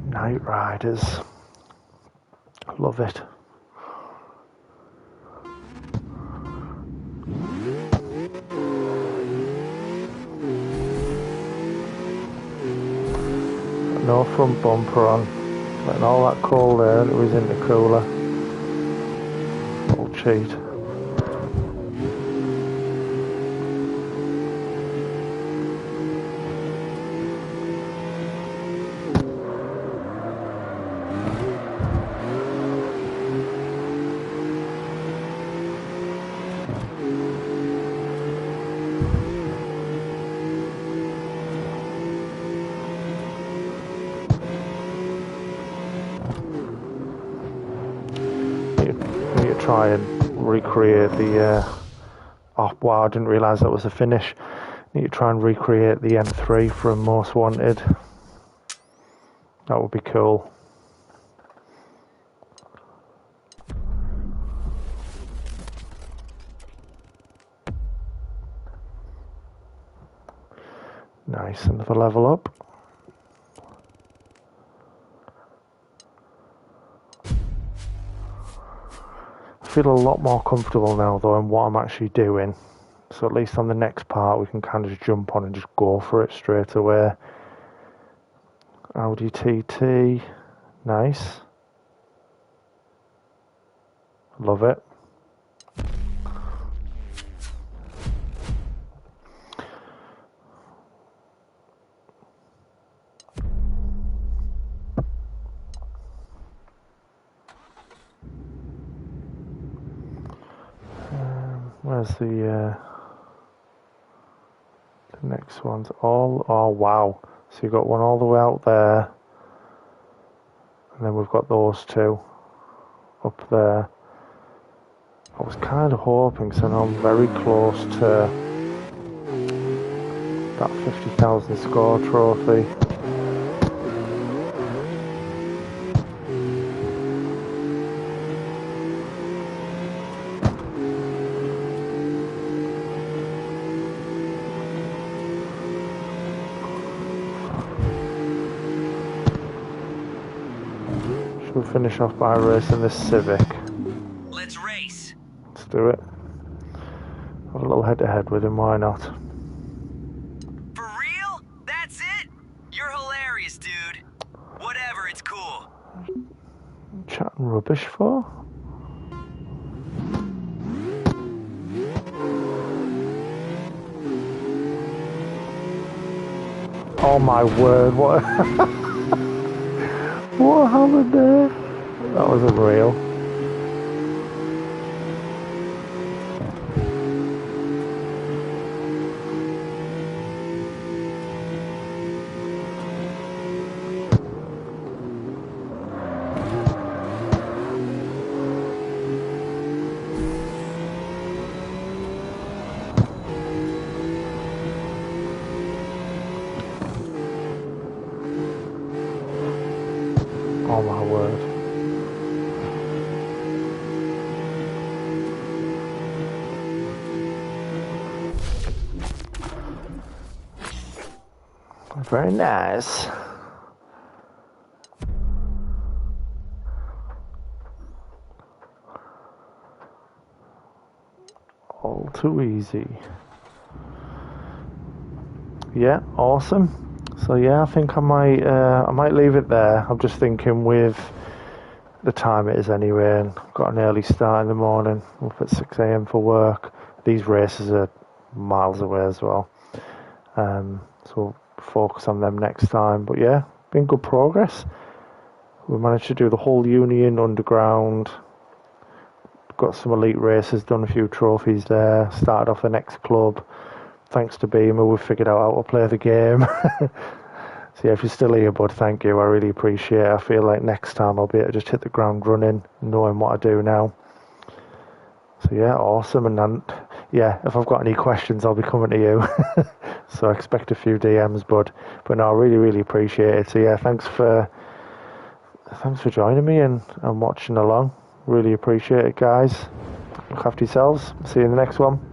Night Riders. Love it. No front bumper on. Letting all that cold air and it was in the cooler. Little cheat. try and recreate the oh wow, I didn't realise that was a finish. Need to try and recreate the M3 from Most Wanted. That would be cool. Nice, another level up. I feel a lot more comfortable now though in what I'm actually doing. So at least on the next part we can kind of just jump on and just go for it straight away. Audi TT, nice. Love it. Where's the next one's all, oh wow, so you've got one all the way out there and then we've got those two up there. I was kind of hoping, so now I'm very close to that 50,000 score trophy. We'll finish off by racing this Civic. Let's race. Let's do it. Have a little head-to-head with him, why not? For real? That's it? You're hilarious, dude. Whatever, it's cool. Chatting rubbish for? Oh my word, what what happened there? That was unreal. Oh my word. Very nice. All too easy. Yeah, awesome. So yeah, I think I might leave it there. I'm just thinking with the time it is anyway, and I've got an early start in the morning. I'm up at 6 AM for work. These races are miles away as well. So we'll focus on them next time. But yeah, been good progress. We managed to do the whole Union Underground. Got some elite races, done a few trophies there. Started off the next club. Thanks to Beamer, we've figured out how to play the game. So yeah, if you're still here, bud, thank you. I really appreciate it. I feel like next time I'll be able to just hit the ground running, knowing what I do now. So yeah, awesome. And then, yeah, if I've got any questions, I'll be coming to you. So I expect a few DMs, bud. But no, I really, really appreciate it. So yeah, thanks for joining me and watching along. Really appreciate it, guys. Look after yourselves. See you in the next one.